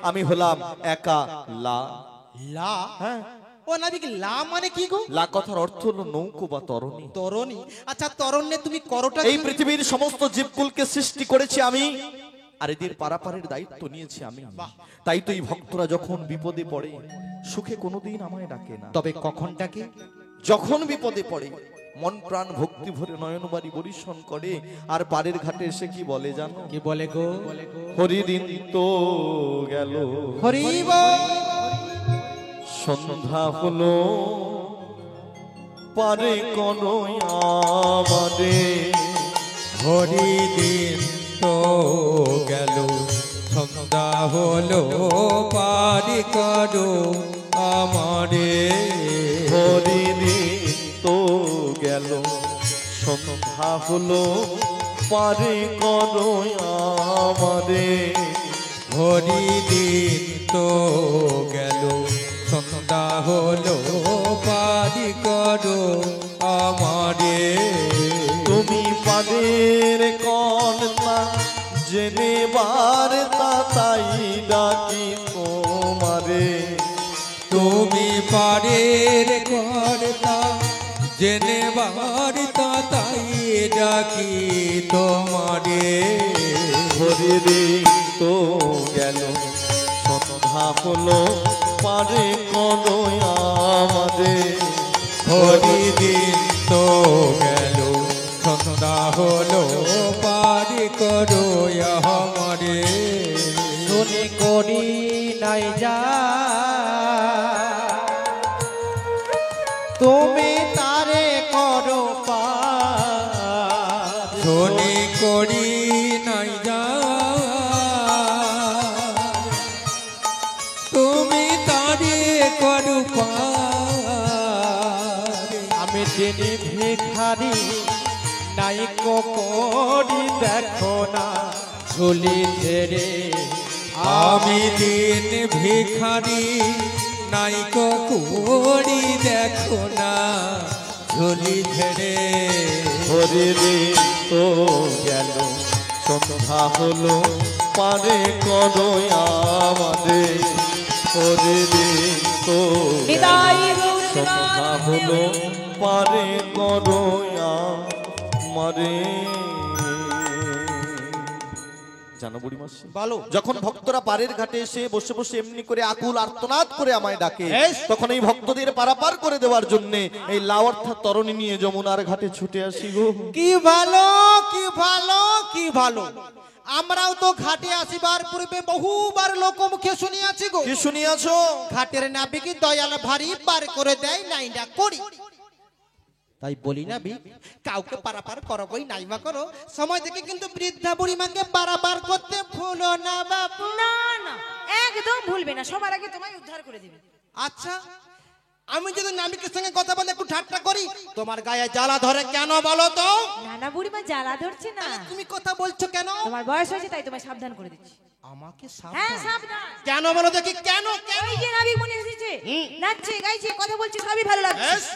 আমি হলাম একা লা। লা? হ্যাঁ। ও নাবিক লা মানে কি গো? লা কথার অর্থ হলো নৌকো বা তরণী। তরণী। আচ্ছা তরণে তুমি করোটা এই পৃথিবীর সমস্ত জীবকুলকে সৃষ্টি করেছি আমি, আর এদের পারাপারের দায়িত্ব নিয়েছি আমি। তাই তো এই ভক্তরা যখন বিপদে পড়ে সুখে কোনোদিন আমায় ডাকে না, তবে কখন ডাকে? যখন বিপদে পড়ে মন প্রাণ ভক্তি ভরে নয়নবাড়ি বরিশন করে, আর পাড়ের ঘাটে এসে কি বলে জানো? কি বলে গো? হরিদিন তো গেল, হরিব সন্ধ্যা হলো, পারে কোন আমারে। হরিদিন তো গেল, সন্ধ্যা হলো, পারি করো আমারে। হরিদিন তো গেল, সন্ধ্যা হলো, পারে কোন আমারে। হরিদিন তো গেল, সন্ধ্যা হলো, পারি করো আমারে। তুমি পারের কন্যা জেনেবার তাই ডাকি তোমারে। তুমি পারের কর্তা, জেনেবার তাই ডাকি তোমারে। হরিদিন তো গেল, সন্ধ্যা হলো, পারে কোন আমাদের। হরিদিন তো গেল, সন্ধ্যা হলো, পারি করো আমারে। শুনি করি নাই যা, তুমি তারে করো পার। শনি করি নাই যা, তুমি তারে করো পার। আমি যিনি ভিখারি নাই করি দেখো না ঝুলি ছেড়ে। আমি দিন ভিখারি নাইকো করি দেখো না ঝুলি ছেড়ে। হরিদিন তো গেল, সন্ধ্যা হলো, পারে করো আমাদের। হরিদিন তো গেল, নিতাই গৌর সন্ধ্যা হলো, পারে করো আমারে। জানো বুড়ি মাসি, বলো। যখন ভক্তরা পাড়ের ঘাটে এসে বসে বসে এমনি করে আকুল আর্তনাদ করে আমায় ডাকে, বেশ। তখন এই ভক্তদের পারাপার করে দেওয়ার জন্য এই লাউ অর্থাৎ তরণী নিয়ে যমুনার ঘাটে ছুটে আসি গো। কি ভালো কি ভালো কি ভালো। আমরাও তো ঘাটে আসিবার পূর্বে বহুবার লোক মুখে শুনিয়াছি গো। কি শুনিয়াছো? ঘাটের নাবিকি দয়াল ভারী পার করে দেয় নাইডা করি। তাই বলি না বি, কাউকে পারাপার করবোই নাইবা করো, সময় থেকে কিন্তু বৃদ্ধা বুড়িমাকে পারাপার করতে ভুলো না বাবু। না না, একদম ভুলবে না, সবার আগে তোমায় উদ্ধার করে দিবে। আচ্ছা আমি যদি নাবিকের সঙ্গে কথা বলে একটু ঠাট্টা করি, তোমার গায়ে জ্বালা ধরে কেন বলো তো? নানা বুড়িমা জ্বালা ধরছে না, তুমি কথা বলছো কেন? তোমার বয়স হয়েছে তাই তোমায় সাবধান করে দিচ্ছি। আমাকে হ্যাঁ সাবধান? সাবধান। কেন বলো দেখি কেন কেন? এই যে নাবিক মনে এসেছে, নাচছে গাইছে কথা বলছে, সবই ভালো লাগছে, বেশ।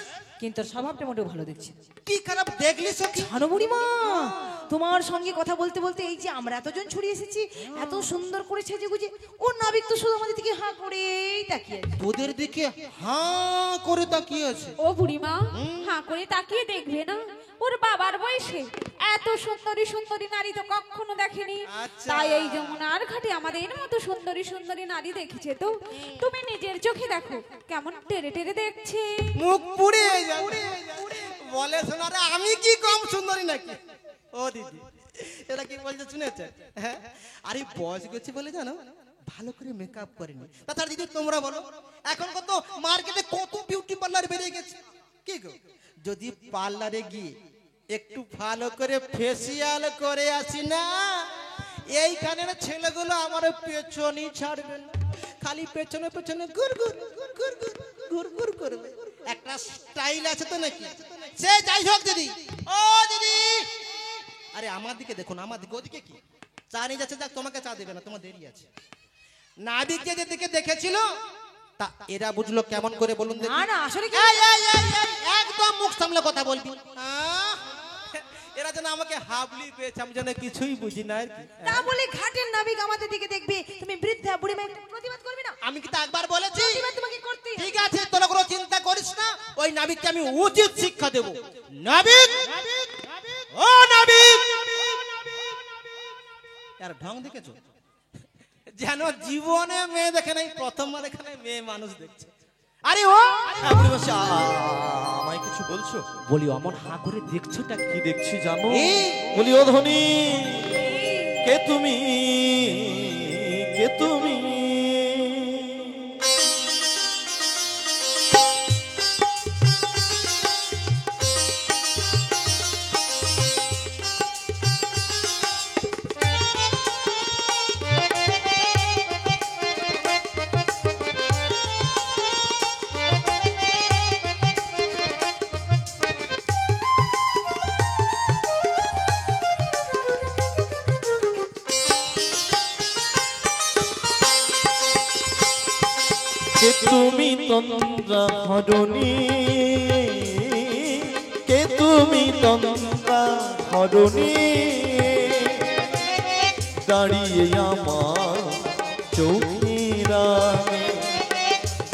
কিন্তু ওর স্বভাবটা মোটেও ভালো দেখছি না। কি খারাপ দেখলি সখী? জানো বুড়িমা, তোমার সঙ্গে কথা বলতে বলতে এই যে আমরা এতজন ছড়িয়ে এসেছি, এত সুন্দর করে সেজে গুজে, ও নাবিক তো শুধু আমাদের দিকে হাঁ করেই তাকিয়ে আছে। তোদের দিকে হাঁ করে তাকিয়ে আছে। ও বুড়িমা, হাঁ করে তাকিয়ে দেখবে না, ওর বাবার বয়সে এত সুন্দরী সুন্দরী নারী তো কখনো দেখেনি। আচ্ছা। তাই এই যমুনার ঘাটে আমাদের মতো সুন্দরী সুন্দরী নারী দেখেছে তো, তুমি নিজের চোখে দেখো কেমন টেরে টেরে দেখছে। মুখ পুড়ে যায়। বলে শোনারে আমি কি কম সুন্দরী নাকি? ও দিদি এটা কি বলছে শুনেছে? হ্যাঁ আরে বয়স গেছি বলে জানো ভালো করে মেকআপ করেনি। তাছাড়া দিদি তোমরা বলো, এখন কত মার্কেটে কত বিউটি পার্লার বেরিয়ে গেছে। কি গো যদি পার্লারে গিয়ে একটু ভালো করে ফেসিয়াল করে আসি না, এইখানের ছেলেগুলো আমার পেছনই ছাড়বে না, খালি পেছনে পেছনে ঘুর ঘুর ঘুর ঘুর ঘুর ঘুর করবে। একটা স্টাইল আছে তো নাকি? সে যাই হোক দিদি, ও দিদি, আরে আমার দিকে দেখুন, আমার দিকে, ওদিকে কি চা নিয়ে যাচ্ছে, যাক তোমাকে চা দেবে না, তোমার দেরি আছে। নাবিক যে যেদিকে দেখেছিল তা এরা বুঝলো কেমন করে বলুন দেখি? না না আসলে কি একদম মুখ সামলে কথা বলবি। এরা যেন আমাকে হাবলি পেয়েছে, আমি যেন কিছুই বুঝি না আর কি। তা বলে ঘাটের নাবিক আমাদের দিকে দেখবে, তুমি বৃদ্ধা বুড়ি মা একটা প্রতিবাদ করবে না? আমি কি তা একবার বলেছি? প্রতিবাদ তোমাকে করতেই হবে। ঠিক আছে, তোরা কোনো চিন্তা করিস না, ওই নাবিককে আমি উচিত শিক্ষা দেব। নাবিক, ও নাবিক, আর ঢং দেখেছো? যেন জীবনে মেয়ে দেখে নাই, প্রথমবার এখানে মেয়ে মানুষ দেখছে। আরে ও আমায় কিছু বলছো? বলি অমন হা করে দেখছোটা কি দেখছি জানো? এই। বলি ও ধনী, কে তুমি, কে তুমি? কে তুমি তন্দ্রা হরণী, কে তুমি তন্দ্রা হরণী? দাঁড়িয়ে আমার চৌকিরানে,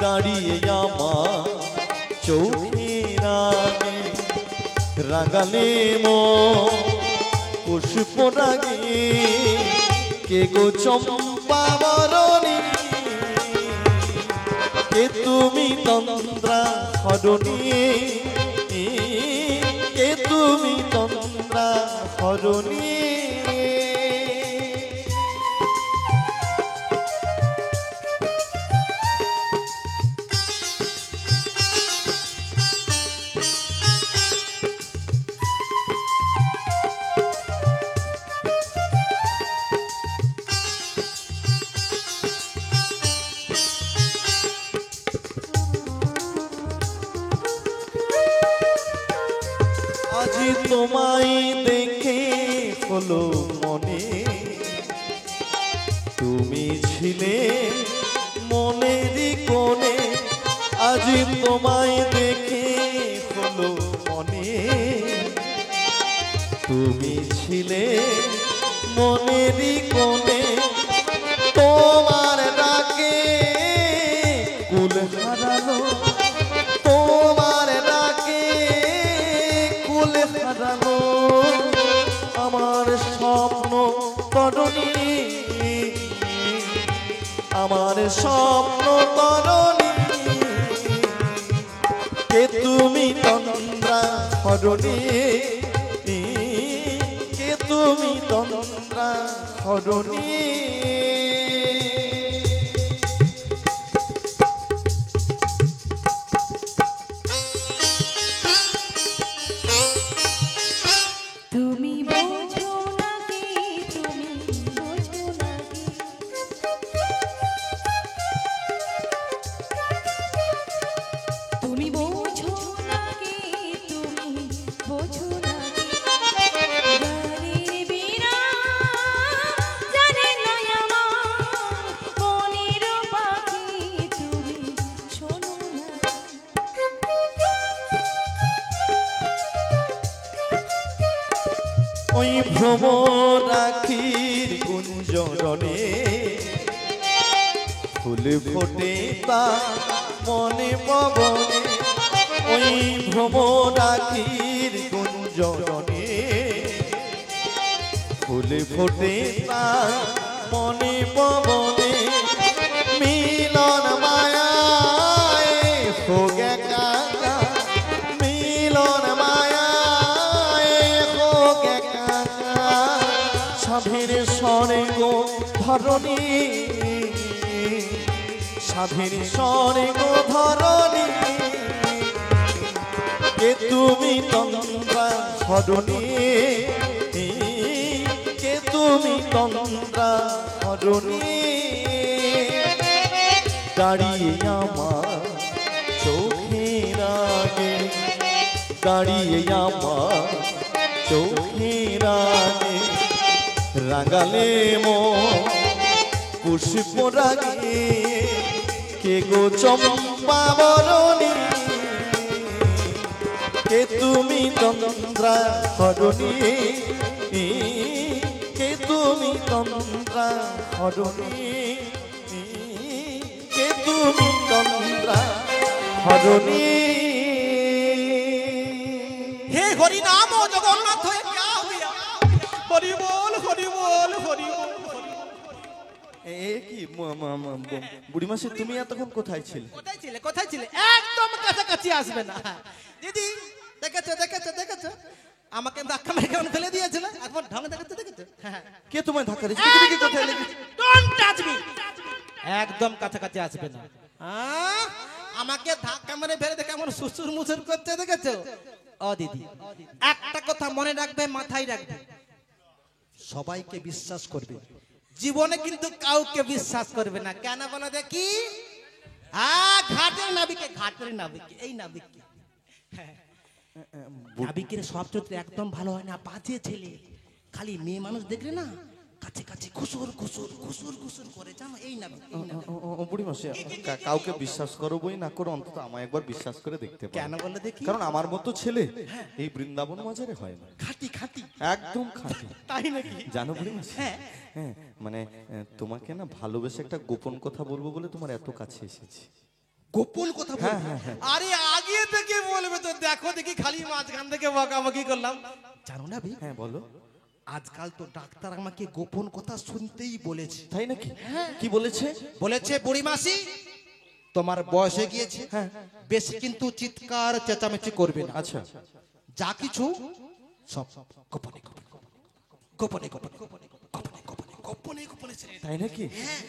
দাঁড়িয়ে আমার চৌকিরানে, রাগালে মো পুষ্প রাগে, কে গো চম্পা বরণী? কে তুমি তন্দ্রা হরণী, কে তুমি তন্দ্রা হরণী? আজি তোমায় দেখে হলো মনে, তুমি ছিলে মনেরই কোণে। আজি তোমায় দেখে হলো মনে, তুমি ছিলে মনেরই কোণে। তোমার ডাকে কুল হারালো, তোমার ডাকে কুল হারালো আমার স্বপ্ন তরণী, আমার স্বপ্ন তরণী। কে তুমি তন্দ্রা হরণী, কে তুমি তন্দ্রা হরণী? তুমি বোঝো না কি, তুমি বোঝো না কি, তুমি বোঝো না কি, তুমি বোঝো না কি, গানের বিনা জানে না আমার মনের পাখি, তুমি শোনো না। ওই ভ্রমরাখির কুঞ্জরণে ফুল ফোটে তা মনে পবনে। ওই ভ্রমরাখির কুঞ্জরণে ফুল ফোটে তা মনে পবনে। মিলন মায়ায় হোক একা, মিলন মায়ায় হোক একা। স্বাধীন স্বর্গ ধরণী, স্বাধীন স্বর্গ ধরণী। কে তুমি তন্দ্রা হরণী, কে তুমি তন্দ্রা হরণী? দাঁড়িয়ে আমার চোখের আগে, দাঁড়িয়ে আমার চোখের আগে, রাগালে মো পুষ্প রাগে কে গো চম্পা বরণী কে তুমি তন্দ্রা হরণী কে তুমি তন্দ্রা হরণী কে তুমি তন্দ্রা হরণী হে হরি নাম ও জগন্নাথ হয়ে क्या हुआ হরি বল হরি বল হরি বল এ কি বুড়ি মাসি তুমি এতক্ষণ কোথায় ছিলে? কোথায় ছিলে একদম কাছাকাছি আসবে না দিদি দেখেছো দেখেছো দেখেছো আমাকে ধাক্কা মেরে কেমন ফেলে দিয়েছিল একবার ঢং দেখেছো দেখেছো কে তোমায় ধাক্কা দিয়েছে? তুমি কি কোথায় লেগেছে? ডোন্ট টাচ মি একদম কাছাকাছি আসবে না আমাকে ধাক্কা মেরে ফেলে দেখে কেমন সুসুর মুসুর করছে দেখেছো ও দিদি একটা কথা মনে রাখবে মাথায় রাখবে সবাইকে বিশ্বাস করবে জীবনে কিন্তু কাউকে বিশ্বাস করবে না কেন বলো দেখি ঘাটের নাবিকে এই নাবিককে নাবিকের সব চরিত্র একদম ভালো হয় না বাজে ছেলে খালি মেয়ে মানুষ দেখলে না কাছে কাছে খুসুর খুসুর খুসুর খুসুর করে জানো এই নাবিক বুড়ি মাসি কাউকে বিশ্বাস করো বই না করো অন্তত আমায় একবার বিশ্বাস করে দেখতে পারো। কেন বলো দেখি কারণ আমার মতো ছেলে এই বৃন্দাবন বাজারে হয় না। খাঁটি খাঁটি একদম খাঁটি। তাই নাকি জানো বুড়ি মাসি হ্যাঁ মানে তোমাকে না ভালোবেসে একটা গোপন কথা বলবো বলে তোমার এত কাছে এসেছি। গোপন কথা বলবো আরে আগে থেকে বলবে তো দেখো দেখি খালি মাঝখান থেকে বকাবকি করলাম জানো না ভাই হ্যাঁ বলো। আজকাল তো ডাক্তার আমাকে গোপন কথা শুনতেই বলেছে। তাই নাকি? কি বলেছে? বলেছে বুড়ি মাসি তোমার বয়স হয়ে গিয়েছে বেশি কিন্তু চিৎকার চেঁচামেচি করবে না। আচ্ছা যা কিছু সব গোপনে গোপনে গোপনে গোপনে গোপনে গোপনে গোপনে তাই নাকি?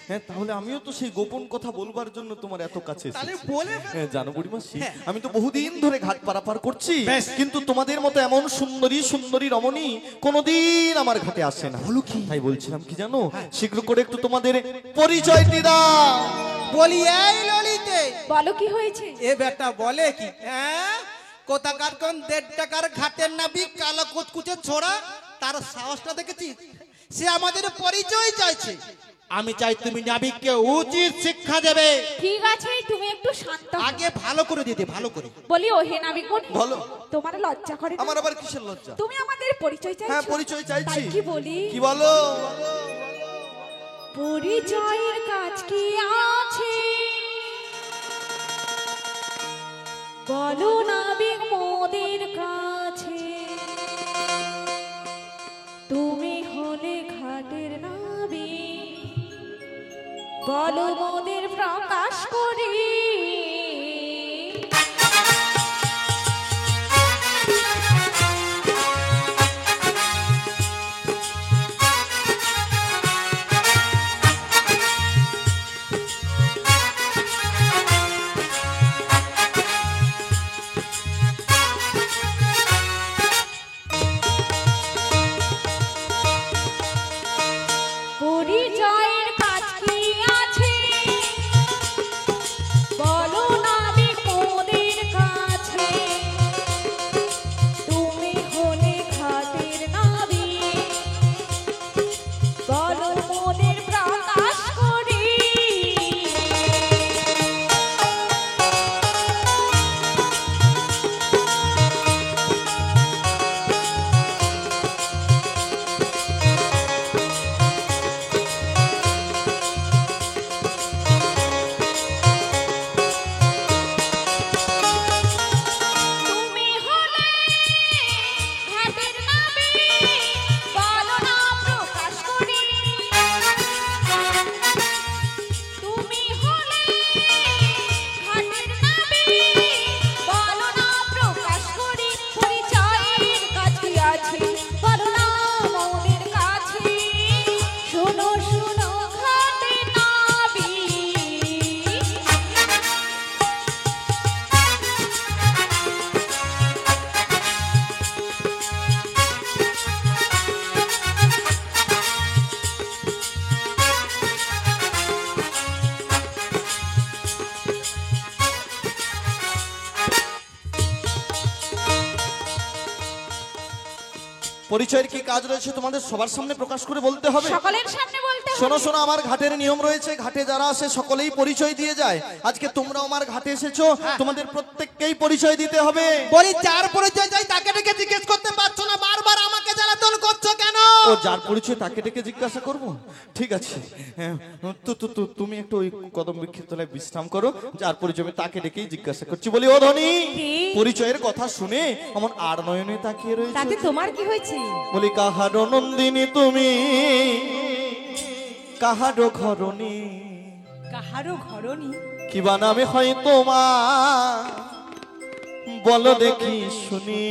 হ্যাঁ তাহলে আমিও তো সেই গোপন কথা বলবার জন্য তোমার এত কাছে এসেছি। জানো বুড়ি মাসি আমি তো বহুদিন ধরে ঘাট পারাপার করছি কিন্তু তোমাদের মতো এমন সুন্দরী সুন্দরী রমণী কোনোদিন আমার ঘাটে আসে না। বলো কি? তাই বলছিলাম কি জানো শীঘ্র করে একটু তোমাদের পরিচয়টি দাও। বলি এই ললিতে বলো কি হয়েছে? এ বেটা বলে কি কোথাকার কোন 1.5 টাকার ঘাটের নাবিক কালো কুচকুচে ছোড়া তার সাহসটা দেখেছিস সে আমাদের পরিচয় চাইছে। আমি চাই তুমি নাবিককে উচিত শিক্ষা দেবে। ঠিক আছে তুমি একটু শান্ত হও। আগে ভালো করে দিতে ভালো করে বলি ও হে নাবিকগণ বলো। তোমার লজ্জা করে না? আমার আবার কিসের লজ্জা? তুমি আমাদের পরিচয় চাইছো? হ্যাঁ পরিচয় চাইছি। তাই কি বলি? কি বলো? পরিচয়ের কাজ কি আছে বলো নাবিক মোদের কাছে তুমি হলে ঘাটের নাবিক বলো মোদের প্রকাশ করি পরিচয়ের কি কাজ রয়েছে তোমাদের সবার সামনে প্রকাশ করে বলতে হবে? সকলের সামনে বলতে হবে। শোনো শোনো, আমার ঘাটের নিয়ম রয়েছে, ঘাটে যারা আসে সকলেই পরিচয় দিয়ে যায়। আজকে তোমরাও আমার ঘাটে এসেছো, তোমাদের প্রত্যেককেই পরিচয় দিতে হবে। বলি যার পরিচয় চাই তাকে ডেকে জিজ্ঞেস করতে পারছো না, বারবার আমাকে জ্বালাতন করছো কেন? ও যার পরিচয় তাকে ডেকে জিজ্ঞাসা করব? ঠিক আছে, হ্যাঁ, তুমি একটু ওই কদম বৃক্ষের তলায় বিশ্রাম করো, যার পরিচয় আমি তাকে ডেকেই জিজ্ঞাসা করছি। বলি ও ধনী, পরিচয়ের কথা শুনে আমার আর নয়নে তাকিয়ে রয়েছে। তাতে তোমার কি হয়েছে? বলি কাহারো নন্দিনী তুমি, কাহারো ঘরণী, কাহারও ঘরনি? কিবা নামে হয় তোমার, বলো দেখি শুনি।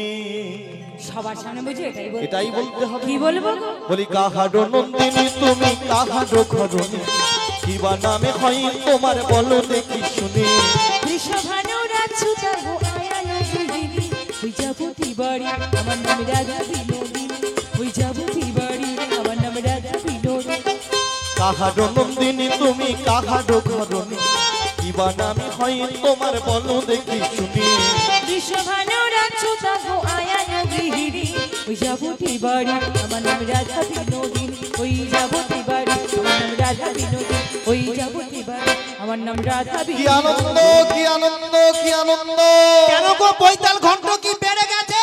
সবার সামনে বুঝি এটাই বল, এটাই বলতে হবে। কি বলবো? বলি কাহারো নন্দিনী তুমি, কাহারো ঘরণী, কিবা নামে হয় তোমার, বলো দেখি শুনি। বৃষভানুরা ছুটাবো আয়ানো দিদি, ওই যাবো বাড়ি, আমার নাম রাধা বিনোদিনী, ওই যাবো বাড়ি, আমার নাম রাধা বিনোদিনী। কাহারো নন্দিনী তুমি, কাহারো ঘরণী, কিবা নামে হয় তোমার, বলো দেখি শুনি। বৃষভানুরা ছুটাবো আয়ানো দিদি, ওই যাবো বাড়ি, আমার নাম রাধা বিনোদিনী, ওই যাবো বাড়ি, আমার নাম রাধা বিনোদিনী, ওই যাবো বাড়ি, আমার নাম রাধা কি বিনোদিনী। আনন্দ, কি আনন্দ, কি আনন্দ! কেন গো বৈতাল ঘন্ট কি বেড়ে গেছে?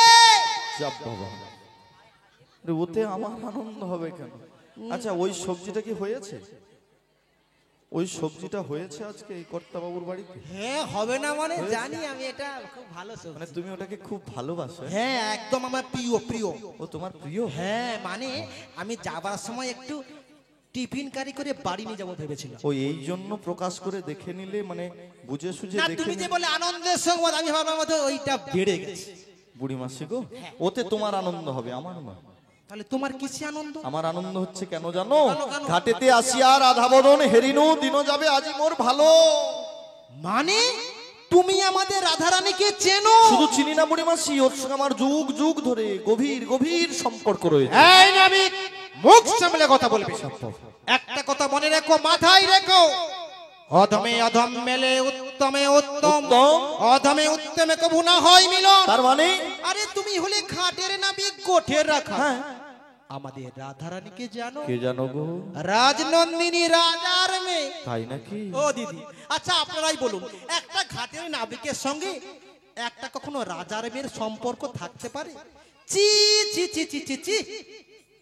যাব বাবা, রে ওতে আমার আনন্দ হবে কেন? আচ্ছা ওই সবজিটা কি হয়েছে? ওই সবজিটা হয়েছে আজকে এই কর্তা বাবুর বাড়িতে? হ্যাঁ, হবে না মানে জানি আমি, এটা খুব ভালো সবজি। মানে তুমি ওটাকে খুব ভালোবাসো? হ্যাঁ, একদম আমার প্রিয় প্রিয়। ও তোমার প্রিয়? হ্যাঁ, মানে আমি যাবার সময় একটু টিফিন কারি করে বাড়ি নিয়ে যাবো ভেবেছিলাম। ও এই জন্য প্রকাশ করে দেখে নিলে, মানে বুঝে সুঝে না, দেখে তুমি যে নিলে। বলে আনন্দের সংবাদ, আমি ভাবলাম মতো ওইটা বেড়ে গেছে। বুড়ি মাসি গো, ওতে তোমার আনন্দ হবে, আমার না। তাহলে তোমার কিসে আনন্দ? আমার আনন্দ হচ্ছে কেন জানো? কেন? ঘাটেতে আসিয়া রাধা বদন হেরিনু দিন যাবে আজি মোর ভালো। মানে তুমি আমাদের রাধারানীকে চেনো? শুধু চিনি না বুড়ি মাসি, ওর সঙ্গে আমার যুগ যুগ ধরে গভীর গভীর সম্পর্ক রয়েছে। এই নাবিক, মুখ সামলে কথা বলবি। একটা কথা মনে রেখো, মাথায় রেখো, অধমে অধম মেলে উত্তমে উত্তম, উত্তম। অধমে উত্তমে কবু না হয় মিলন। তার মানে আরে তুমি হলে ঘাটের নাবিক, গোঠের রাখা। হ্যাঁ। আমাদের রাধারানীকে জানো? কে জানো গো? রাজনন্দিনী, রাজার মেয়ে। তাই নাকি? ও দিদি, আচ্ছা আপনারাই বলুন, একটা ঘাটের নাবিকের সঙ্গে একটা কখনো রাজার মেয়ের সম্পর্ক থাকতে পারে? চি চি চি চি চি চি,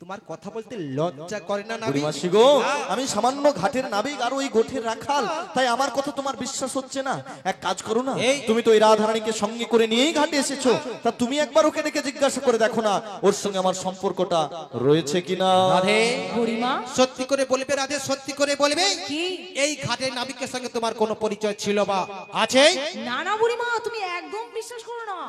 তোমার কথা বলতে লজ্জা করে না বুড়ি নাবিক? মাসি গো, আমি সামান্য ঘাটের নাবিক আর ওই গোঠের রাখাল, তাই আমার কথা তোমার বিশ্বাস হচ্ছে না। এক কাজ করো না, তুমি তো এই রাধারানীকে সঙ্গে করে নিয়েই ঘাটে এসেছো, তা তুমি একবার ওকে ডেকে জিজ্ঞাসা করে দেখো না ওর সঙ্গে আমার সম্পর্কটা রয়েছে কিনা। রাধে, বুড়িমা সত্যি করে বলবে রাধে, সত্যি করে বলবে, কি? এই ঘাটের নাবিকের সঙ্গে তোমার কোনো পরিচয় ছিল বা আছে? না না বুড়িমা, তুমি একদম বিশ্বাস করো না।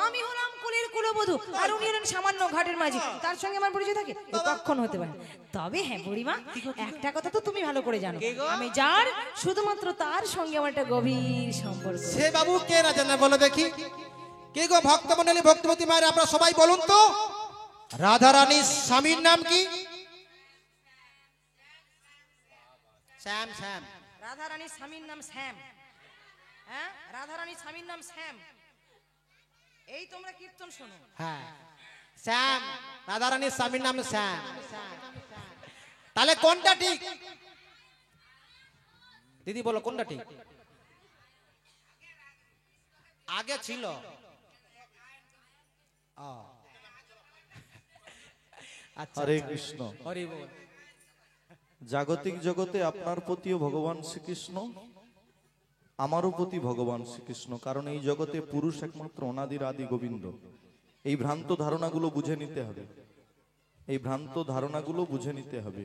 আমি হলাম কুলের কুলবধূ, আর উনি হলেন সামান্য ঘাটের মাঝি, তার সঙ্গে আমার পরিচয় থাকে? এ কখনো হতে পারে না। তবে হ্যাঁ বুড়িমা, একটা কথা তো তুমি ভালো করে জানো, আমি যার শুধুমাত্র তার সঙ্গে আমার একটা গভীর সম্পর্ক। সে বাবু কে না জানে বলো দেখি? কে গো ভক্তমণ্ডলী, ভক্তবতী মায়ের আপনারা সবাই বলুন তো, রাধারানীর স্বামীর নাম কি? শ্যাম। শ্যাম। রাধা রানীর স্বামীর নাম শ্যাম। হ্যাঁ, রাধা রানীর স্বামীর নাম শ্যাম। এই তোমরা কীর্তন শোনো। হ্যাঁ, শ্যাম, রাধারানীর স্বামীর নাম শ্যাম। তাহলে কোনটা ঠিক? দিদি বলো কোনটা ঠিক? আগে ছিল। ও, আচ্ছা, হরে আচ্ছা। কৃষ্ণ। হরি বল। জাগতিক জগতে আপনার প্রতিও ভগবান শ্রীকৃষ্ণ, আমারও প্রতি ভগবান শ্রীকৃষ্ণ, কারণ এই জগতে পুরুষ একমাত্র অনাদির আদি গোবিন্দ। এই ভ্রান্ত ধারণাগুলো বুঝে নিতে হবে, এই ভ্রান্ত ধারণাগুলো বুঝে নিতে হবে।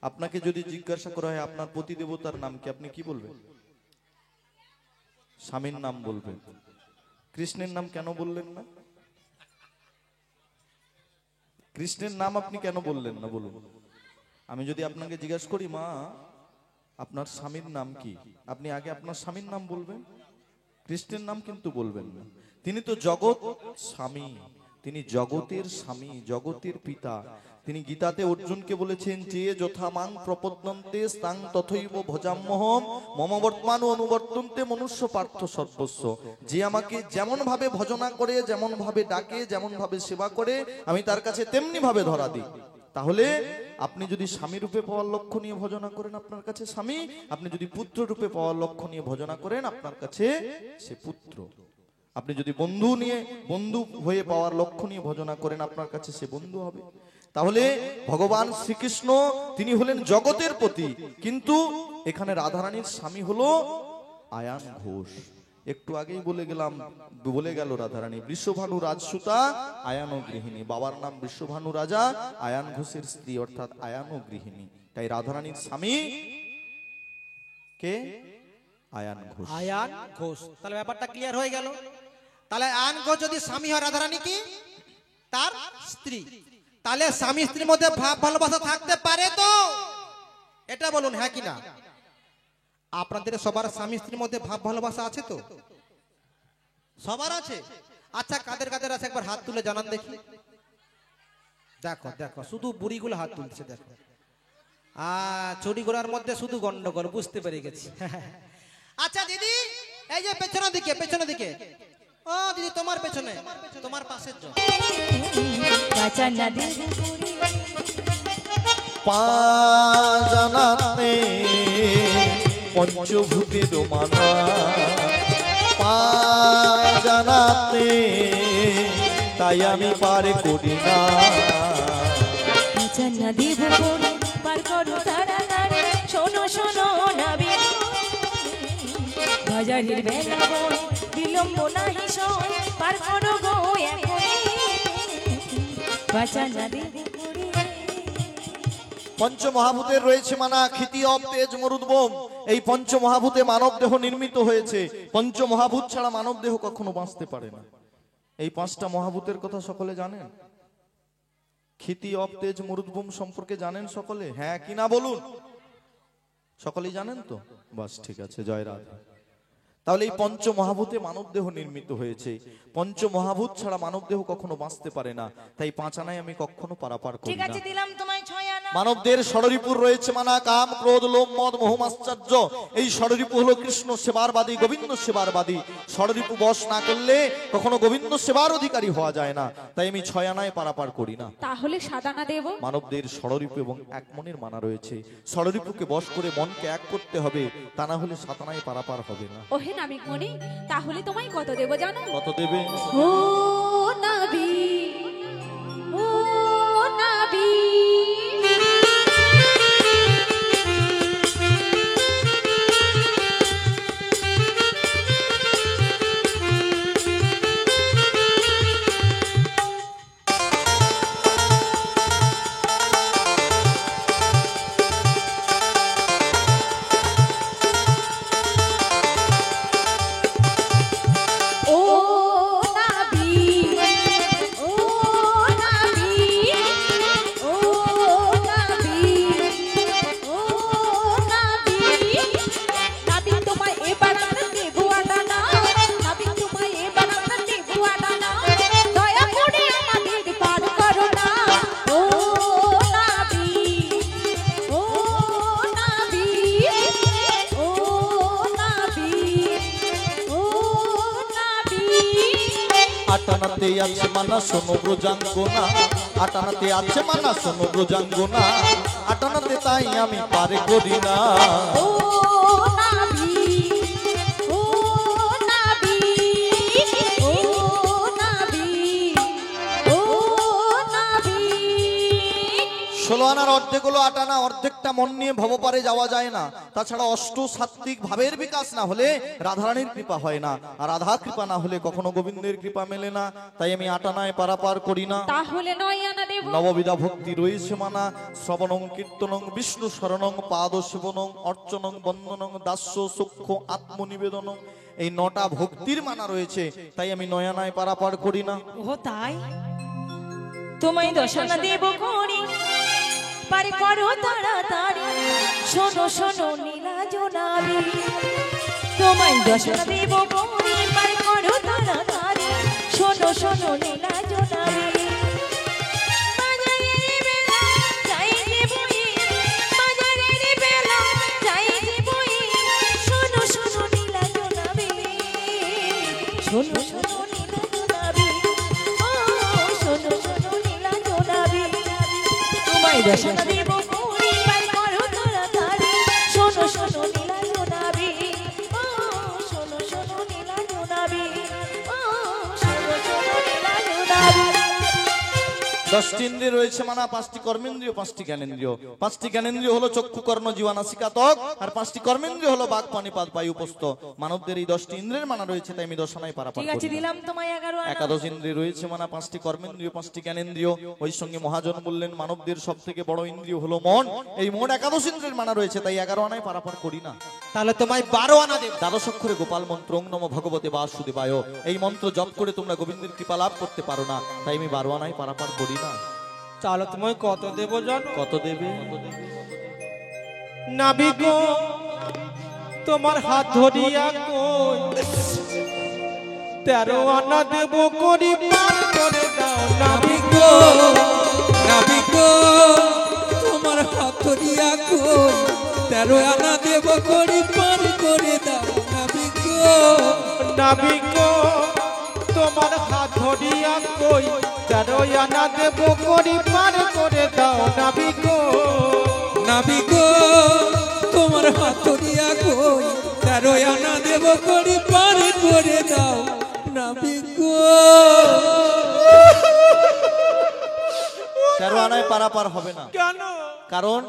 আপনাকে যদি জিজ্ঞাসা করা হয় আপনার পতি দেবতার নাম কি, আপনি কি বলবেন? স্বামীর নাম বলবেন। কৃষ্ণের নাম কেন বললেন না? কৃষ্ণের নাম আপনি কেন বললেন না বলুন? আমি যদি আপনাকে জিজ্ঞাসা করি মা আপনার স্বামীর নাম কি, আপনি আগে আপনার স্বামীর নাম বলবেন, কৃষ্ণের নাম কিন্তু বলবেন না। তিনি তো জগৎ স্বামী, তিনি জগতের স্বামী, জগতের পিতা। তিনি গীতাতে অর্জুনকে বলেছেন, যে যথা মাং প্রপদ্যন্তে স্তাং তথৈব ভজাম্যহম মম বর্তমান অনুবর্তন্তে মনুষ্য পার্থ সর্বস্ব। যে আমাকে যেমন ভাবে ভজনা করে, যেমন ভাবে ডাকে, যেমন ভাবে সেবা করে, আমি তার কাছে তেমনি ভাবে ধরা দিই। তাহলে আপনি যদি স্বামী রূপে পাওয়ার লক্ষ্য নিয়ে ভজনা করেন, আপনার কাছে স্বামী। আপনি যদি পুত্র রূপে পাওয়ার লক্ষ্য নিয়ে ভজনা করেন, আপনার কাছে সে পুত্র। আপনি যদি বন্ধু হয়ে পাওয়ার লক্ষ্য নিয়ে ভজনা করেন, আপনার কাছে সে বন্ধু হবে। তাহলে ভগবান শ্রীকৃষ্ণ তিনি হলেন জগতের পতি, কিন্তু এখানে রাধারানীর স্বামী হলো আয়ান ঘোষ। একটু আগেই বলে গেল রাধারানী বৃষভানু রাজসুতা আয়ান গৃহিণী। বাবার নাম বৃষভানু রাজা, আয়ান ঘোষের স্ত্রী, অর্থাৎ আয়ান গৃহিণী। তাই রাধারানীর স্বামী কে? আয়ান ঘোষ। আয়ান ঘোষ। তাহলে ব্যাপারটা ক্লিয়ার হয়ে গেল। তাহলে আয়ান ঘোষ যদি স্বামী হয়, রাধারানী কি তার স্ত্রী। তাহলে স্বামী স্ত্রীর মধ্যে ভাব ভালোবাসা থাকতে পারে তো? এটা বলুন, হ্যাঁ কি না? আপনাদের সবার স্বামী স্ত্রীর মধ্যে ভাব ভালোবাসা আছে তো? সবার আছে। আচ্ছা, কাদের কাদের আছে একবার হাত তুলে জানান দেখি। দেখো দেখো, শুধু বুড়িগুলো হাত তুলছে। দেখো, চুরি গোড়ার মধ্যে শুধু গন্ডগোল, বুঝতে পেরে গেছি। আচ্ছা দিদি, এই যে পেছনের দিকে। ও দিদি, তোমার পেছনে, তোমার পাশের জন। পাজানাতে পঞ্চভূতের মানা, পাজানাতে তাই আমি পার করি না। শোনো শোনো নবী, বাজারের বেলা বই, বিলম্ব নাহি সয়, পার করো গো এখনই, বাঁচানা দেব। পঞ্চমহাভূতের রয়েছে মানা, ক্ষিতি অপ তেজ মরুদ্ভম। এই পঞ্চমহাভূতে মানব দেহ নির্মিত হয়েছে। পঞ্চমহাভূত ছাড়া মানব দেহ কখনো বাঁচতে পারে না। এই পাঁচটা মহাভূতের কথা সকলে জানেন? ক্ষিতি অপ তেজ মরুদ্ভম সম্পর্কে জানেন সকলে? হ্যাঁ কি না বলুন? সকলেই জানেন তো? বাস, ঠিক আছে, জয় রাধা। তাহলে এই পঞ্চমহাভূতে মানব দেহ নির্মিত হয়েছে। পঞ্চমহাভূত ছাড়া মানব দেহ কখনো বাঁচতে পারে না। তাই পাঁচ আনায় আমি কখনো পারাপার করি ঠিক না। আছে, দিলাম তোমায় 6 আনা। মানবদের ষড়রিপুর রয়েছে মানা, কাম ক্রোধ লোভ মদ মোহ মাশ্চর্য। এই ষড়রিপু হলো কৃষ্ণ সেবারবাদী, গোবিন্দ সেবারবাদী। ষড়রিপু বশ না করলে কখনো গোবিন্দ সেবার অধিকারী হওয়া যায় না। তাই আমি 6 আনায় পারাপার করি না। তাহলে সাদানা দেব। মানবদের ষড়রিপু এবং এক মনের মানা রয়েছে। ষড়রিপুকে বশ করে মনকে এক করতে হবে, তা না হলে সাতানায় পারাপার হবে না। ওহে নাবিক মনি, তাহলে তোমায় কত দেব জানো? কত দেবে? ও নাবি, ও নাবি, আটানাতে আছে মানা শোনো ব্রজাঙ্গনা, আটানাতে আছে মানা শোনো ব্রজাঙ্গনা, আটানাতে তাই আমি পারে করি না। ও নাবি, ও নাবি, ও নাবি, ও নাবি। 16 আনার অর্ধেক হলো আটানা, অর্ধেকটা মন নিয়ে ভবপারে যাওয়া যায় না। তাছাড়া অষ্ট সাত্বিক ভাবের বিকাশ না হলে রাধারানীর কৃপা হয় না, আর রাধা কৃপা না হলে কখনো গোবিন্দের কৃপা মেলে না। তাই আমি আটানায় পারাপার করি না। তাহলে 9 আনা দেব। নববিধা ভক্তি রয়েছে মানা, শ্রবণং কীর্তনং বিষ্ণু শরণং পাদ সেবনং অর্চনং বন্দনং দাস্য সূক্ষ্ম আত্মনিবেদনং। এই 9টা ভক্তির মানা রয়েছে। তাই আমি 9 আনায় পারাপার করি না। ও তাই? তোমায় 10 আনা দেব করি, পার করো তাড়াতাড়ি, শোনো শোনো নীলাজনাবি। তোমায় 10 আনা দেব করি, পার করো তাড়াতাড়ি, শোনো শোনো নীলা জোনাবি বাজারের বেলা যাই যে বয়ে বাজারের বেলা যাই যে বয়ে শোনো শোনো নীলা জোনাবি শোনো শোনো নীলা জোনাবি ও শোনো শোনো নীলা জোনাবি তোমায় দশনা দেব পুরি পার করো তাড়াতাড়ি শোনো শোনো নীলা জোনাবি ও শোনো শোনো নীলা জোনাবি ও শোনো শোনো নীলা জোনাবি 10টি ইন্দ্রিয় রয়েছে মানা, 5টি কর্মেন্দ্রিয়, 5টি জ্ঞানেন্দ্রিয়। 5টি জ্ঞানেন্দ্রিয় হলো চক্ষু, কর্ণ, জিহ্বা, নাসিকা, ত্বক, আর 5টি কর্মেন্দ্রিয় হলো বাক, পানি, পাদ, বায়ু, উপস্থ। মানবদের এই 10টি ইন্দ্রিয়ের মানা রয়েছে, তাই আমি দশানায় পারাপার ঠিক আছে করি না। দিলাম তোমায় 11 আনা একাদশ ইন্দ্রিয় রয়েছে মানা, 5টি কর্মেন্দ্রিয়, 5টি জ্ঞানেন্দ্রিয়। ওই সঙ্গে মহাজন বললেন মানবদের সব থেকে বড় ইন্দ্রিয় হলো মন। এই মন একাদশ ইন্দ্রিয়ের মানা রয়েছে, তাই 11 আনায় পারাপার করি না। তাহলে তোমায় 12 আনা দেব। দ্বাদশ অক্ষরে গোপাল মন্ত্র ওং নমঃ ভগবতে বাসুদেবায়, এই মন্ত্র জপ করে তোমরা গোবিন্দের কৃপা লাভ করতে পারো না, তাই আমি 12 আনায় পারাপার করি না। তাহলে তোমায় কত দেব জানো? কত দেবে? নাবিগো তোমার হাত ধরিয়া কই 13 আনা দেব করি পার করে দাও নাবিগো। নাবিগো তোমার হাত ধরিয়া কই 13 আনা দেব করি পার করে দাও নাবিগো। নাবিগো তোমার হাত ধরিয়া কই 13 আনা দেব করি পার করে দাও নাবিগো। নাবিগো তোমার হাত ধরিয়া কই 13 আনা দেব করি পার করে দাও নাবিগো। 13 আনায় পারাপার হবে না, কেন? কারণ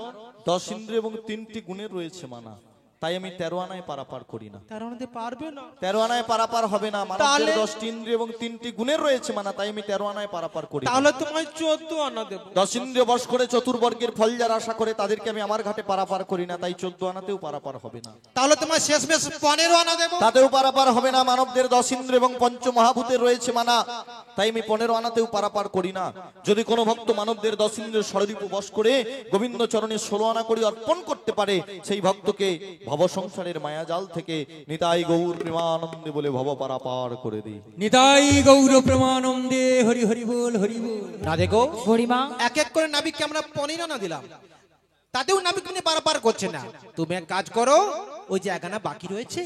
10 ইন্দ্রিয় এবং 3টি গুণের রয়েছে মানা, তাই আমি 13 আনায় পারাপার করি না। 13 আনাতে পারবে না? 13 আনায় পারাপার হবে না, মানবদের তাহলে? 10টি ইন্দ্রিয় এবং 3টি গুণের রয়েছে মানা, তাই আমি 13 আনায় পারাপার করি না। তাহলে তোমায় 14 আনা দেব। 10 ইন্দ্রিয় বশ করে চতুর্বর্গের ফল যারা আশা করে তাদেরকে আমি আমার ঘাটে পারাপার করি না, তাই 14 আনাতেও পারাপার হবে না। তাহলে তোমায় শেষমেশ 15 আনা দেব। তাতেও পারাপার হবে না, মানবদের 10 ইন্দ্রিয় এবং পঞ্চ মহাভূতের রয়েছে মানা, তাই আমি 15 আনাতেও পারাপার করি না। যদি কোনো ভক্ত মানবদের 10 ইন্দ্রিয় ষড়রূপ বশ করে গোবিন্দ চরণে 16 আনা করে অর্পণ করতে পারে, সেই ভক্তকে ভব সংসারের মায়া জাল থেকে নিতাই গৌর প্রেমানন্দে বলে ভব পারাপার করে দিই। নিতাই গৌর প্রেমানন্দে হরি হরি বল হরি বল। না দেখো হরিমা এক এক করে নাবিককে আমরা 15 আনা দিলাম, তাতেও নাবিক নিয়ে পারাপার করছে না। তুমি এক কাজ করো, ওই যে 1 আনা বাকি রয়েছে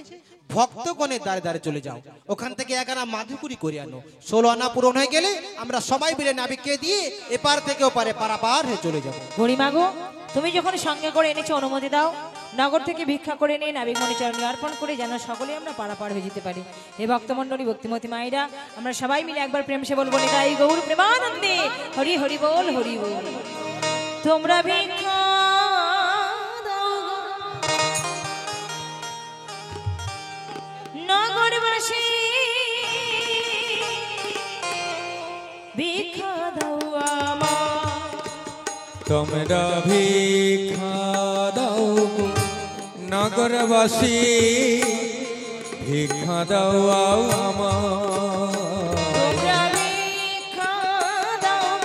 ভক্তগণের দ্বারে দ্বারে চলে যাও, ওখান থেকে 1 আনা মাধুকুরি করে আনো। 16 আনা পূরণ হয়ে গেলে আমরা সবাই মিলে নাবিককে দিয়ে এপার থেকে ওপারে পারাপার হয়ে চলে যাবো। হরিমা গো তুমি যখন সঙ্গে করে এনেছো অনুমতি দাও, নগর থেকে ভিক্ষা করে নিয়ে নাবিকমণি চরণে অর্পণ করে যেন সকলে আমরা পারাপার হয়ে যেতে পারি। হে ভক্তমণ্ডলী, ভক্তিমতী মায়েরা, আমরা সবাই মিলে একবার প্রেম সে বলবো নিতাই গৌর প্রেমানন্দে হরি হরি বল হরি বল। তোমরা ভিক্ষা দাও গো নগরবাসী, ভিক্ষা দাও আমার। তোমরা ভিক্ষা দাও গো নগরবাসী, ভিক্ষা দাও আমার। তোমরা ভিক্ষা দাও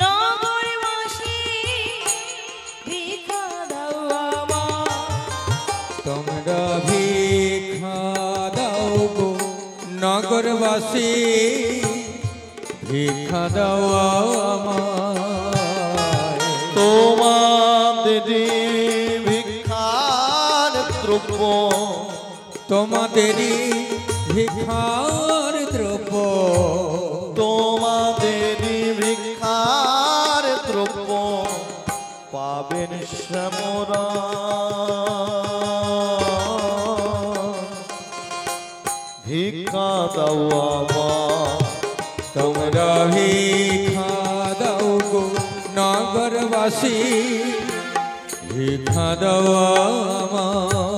নগরবাসী, ভিক্ষা দাও আমার। তোমরা ভিক্ষা দাও গো নগরবাসী, ভিক্ষা দাও আমার। তোমাদের ভিক্ষার দ্রব্য, তোমাদেরই ভিক্ষার দ্রব্য, তোমাদের ভিক্ষার দ্রব্য পাবেন শ্যামরা। ভিক্ষা দাও আমার। তোমরা ভিক্ষা দাও গো নগরবাসী, ভিক্ষা দাও আমায়।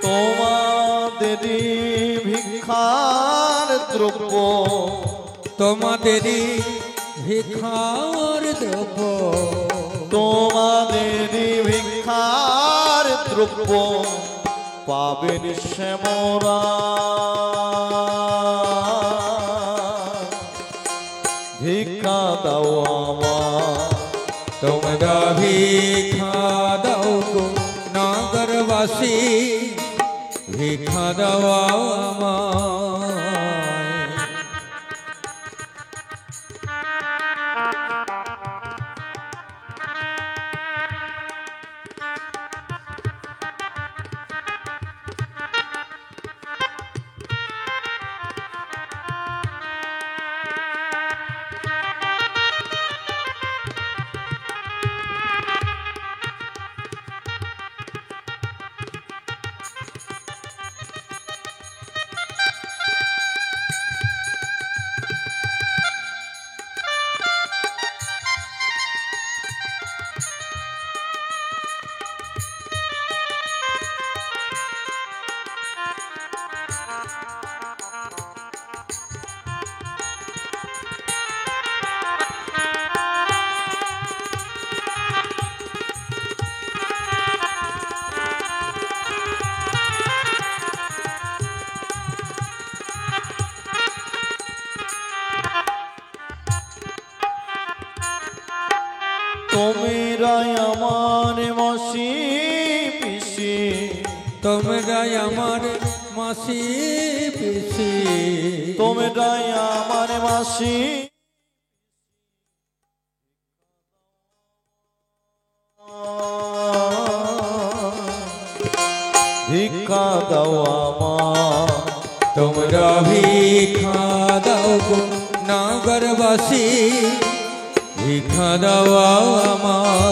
তোমাদেরই ভিক্ষার দ্রব্য, তোমাদেরই ভিক্ষার দ্রব্য, তোমাদেরই ভিক্ষার দ্রব্য পাবেন শ্যামরা। ভিক্ষা দাও আমার, তোমরা ভিক্ষা দাও গো নগরবাসী, ভিক্ষা দাও আমায়। তোমরাই আমার মাসি পিসি, তোমরাই আমার মাসি পিসি, তোমরাই আমার মাসি ভিক্ষা দাও আমার, তোমরা ভিক্ষা দাও গো নগরবাসী, ভিক্ষা দাও আমায়।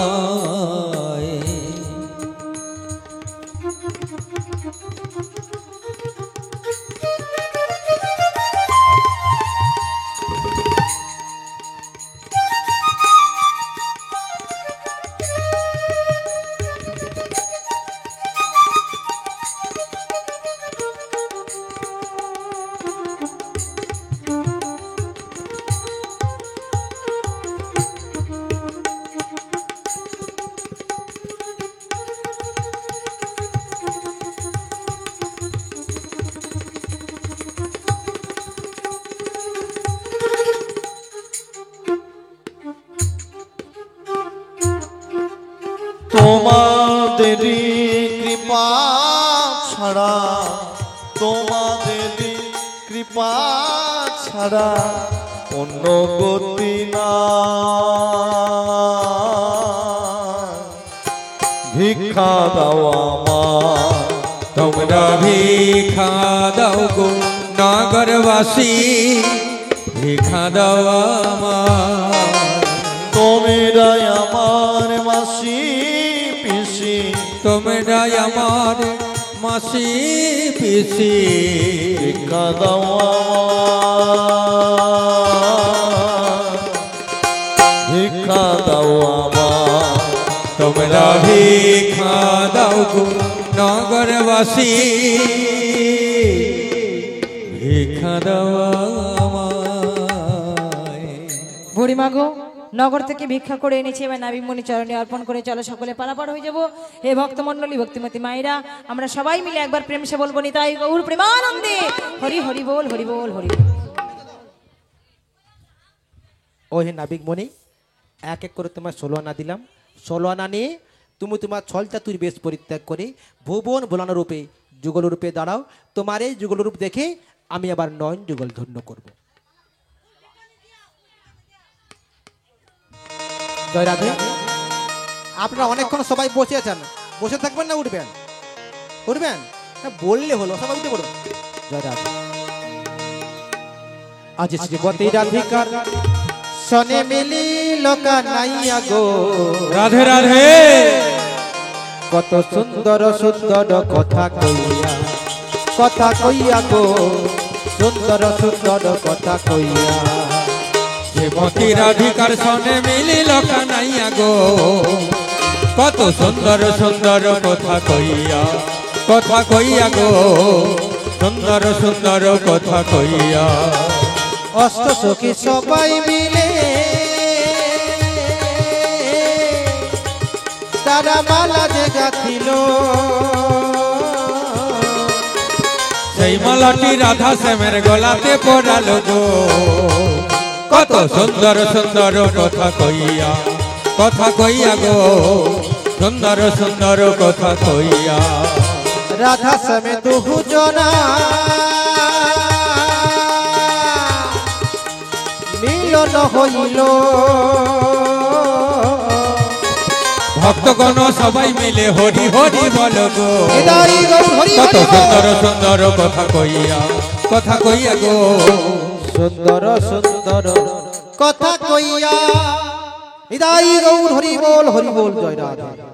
তোমাদেরই কৃপা ছাড়া, তোমাদেরই কৃপা ছাড়া অন্য গতি না। ভিক্ষা দাও আমার, তোমরা ভিক্ষা দাও গো নগরবাসী, ভিক্ষা দাও আমায়। তোমরাই আমার মাসি পিসি, তোমরাই আমার মাসি পিসি, ভিক্ষা দাও আমার, ভিক্ষা দাও আমার। তোমরা ভিক্ষা দাও গো নগরবাসী, ভিক্ষা দাও আমায়। বুড়িমা গো, নগর থেকে ভিক্ষা করে এনেছি, এবার নাবিমণি চরণে অর্পণ করে চলো সকলে পারাপার হয়ে যাব। হে ভক্তমণ্ডলী, ভক্তিমতী মায়েরা, আমরা সবাই মিলে একবার প্রেম সে বলবো নিতাই গৌর প্রেমানন্দে হরি হরি বল, হরি বল, হরি বল। ও হে নাবিক মণি, এক এক করে তোমার 16 আনা দিলাম। 16 আনা নিয়ে তুমি তোমার ছল চাতুর বেশ পরিত্যাগ করে ভুবন ভোলানো রূপে যুগল রূপে দাঁড়াও। তোমার এই যুগল রূপ দেখে আমি আবার নয়ন যুগল ধন্য করব। জয় রাধে। আপনারা অনেকক্ষণ সবাই বসে আছেন, বসে থাকবেন না উঠবেন? উঠবেন না, বললে হলো, সবাই উঠে পড়ুন। জয় রাধে। আজ শ্রীবতী রাধিকার সনে মিলি লোকা নাইয়া গো, রাধে রাধে। কত সুন্দর সুন্দর কথা কইয়া, কথা কইয়া গো, সুন্দর সুন্দর কথা কইয়া। শ্রীমতী রাধিকার সনে মিলিল কানাইয়া গো, কত সুন্দর সুন্দর কথা কইয়া, কথা কইয়া গো সুন্দর সুন্দর কথা কইয়া অষ্ট সখী সবাই মিলে তারা মালা যে গাঁথিল সেই মালাটি রাধা শ্যামের গলাতে পড়ালো গো কত সুন্দর সুন্দর কথা কইয়া গো সুন্দর সুন্দর কথা কইয়া রাধা শ্যামে দুহু জনা মিলন হইল ভক্তগণ সবাই মিলে হরি হরি বলো গো হৃদয় গৌর হরি কত হরি বল। সুন্দর সুন্দর কথা কইয়া গো সুন্দর সুন্দর কথা কইয়া হৃদয় গৌর হরি বল জয় রাধে।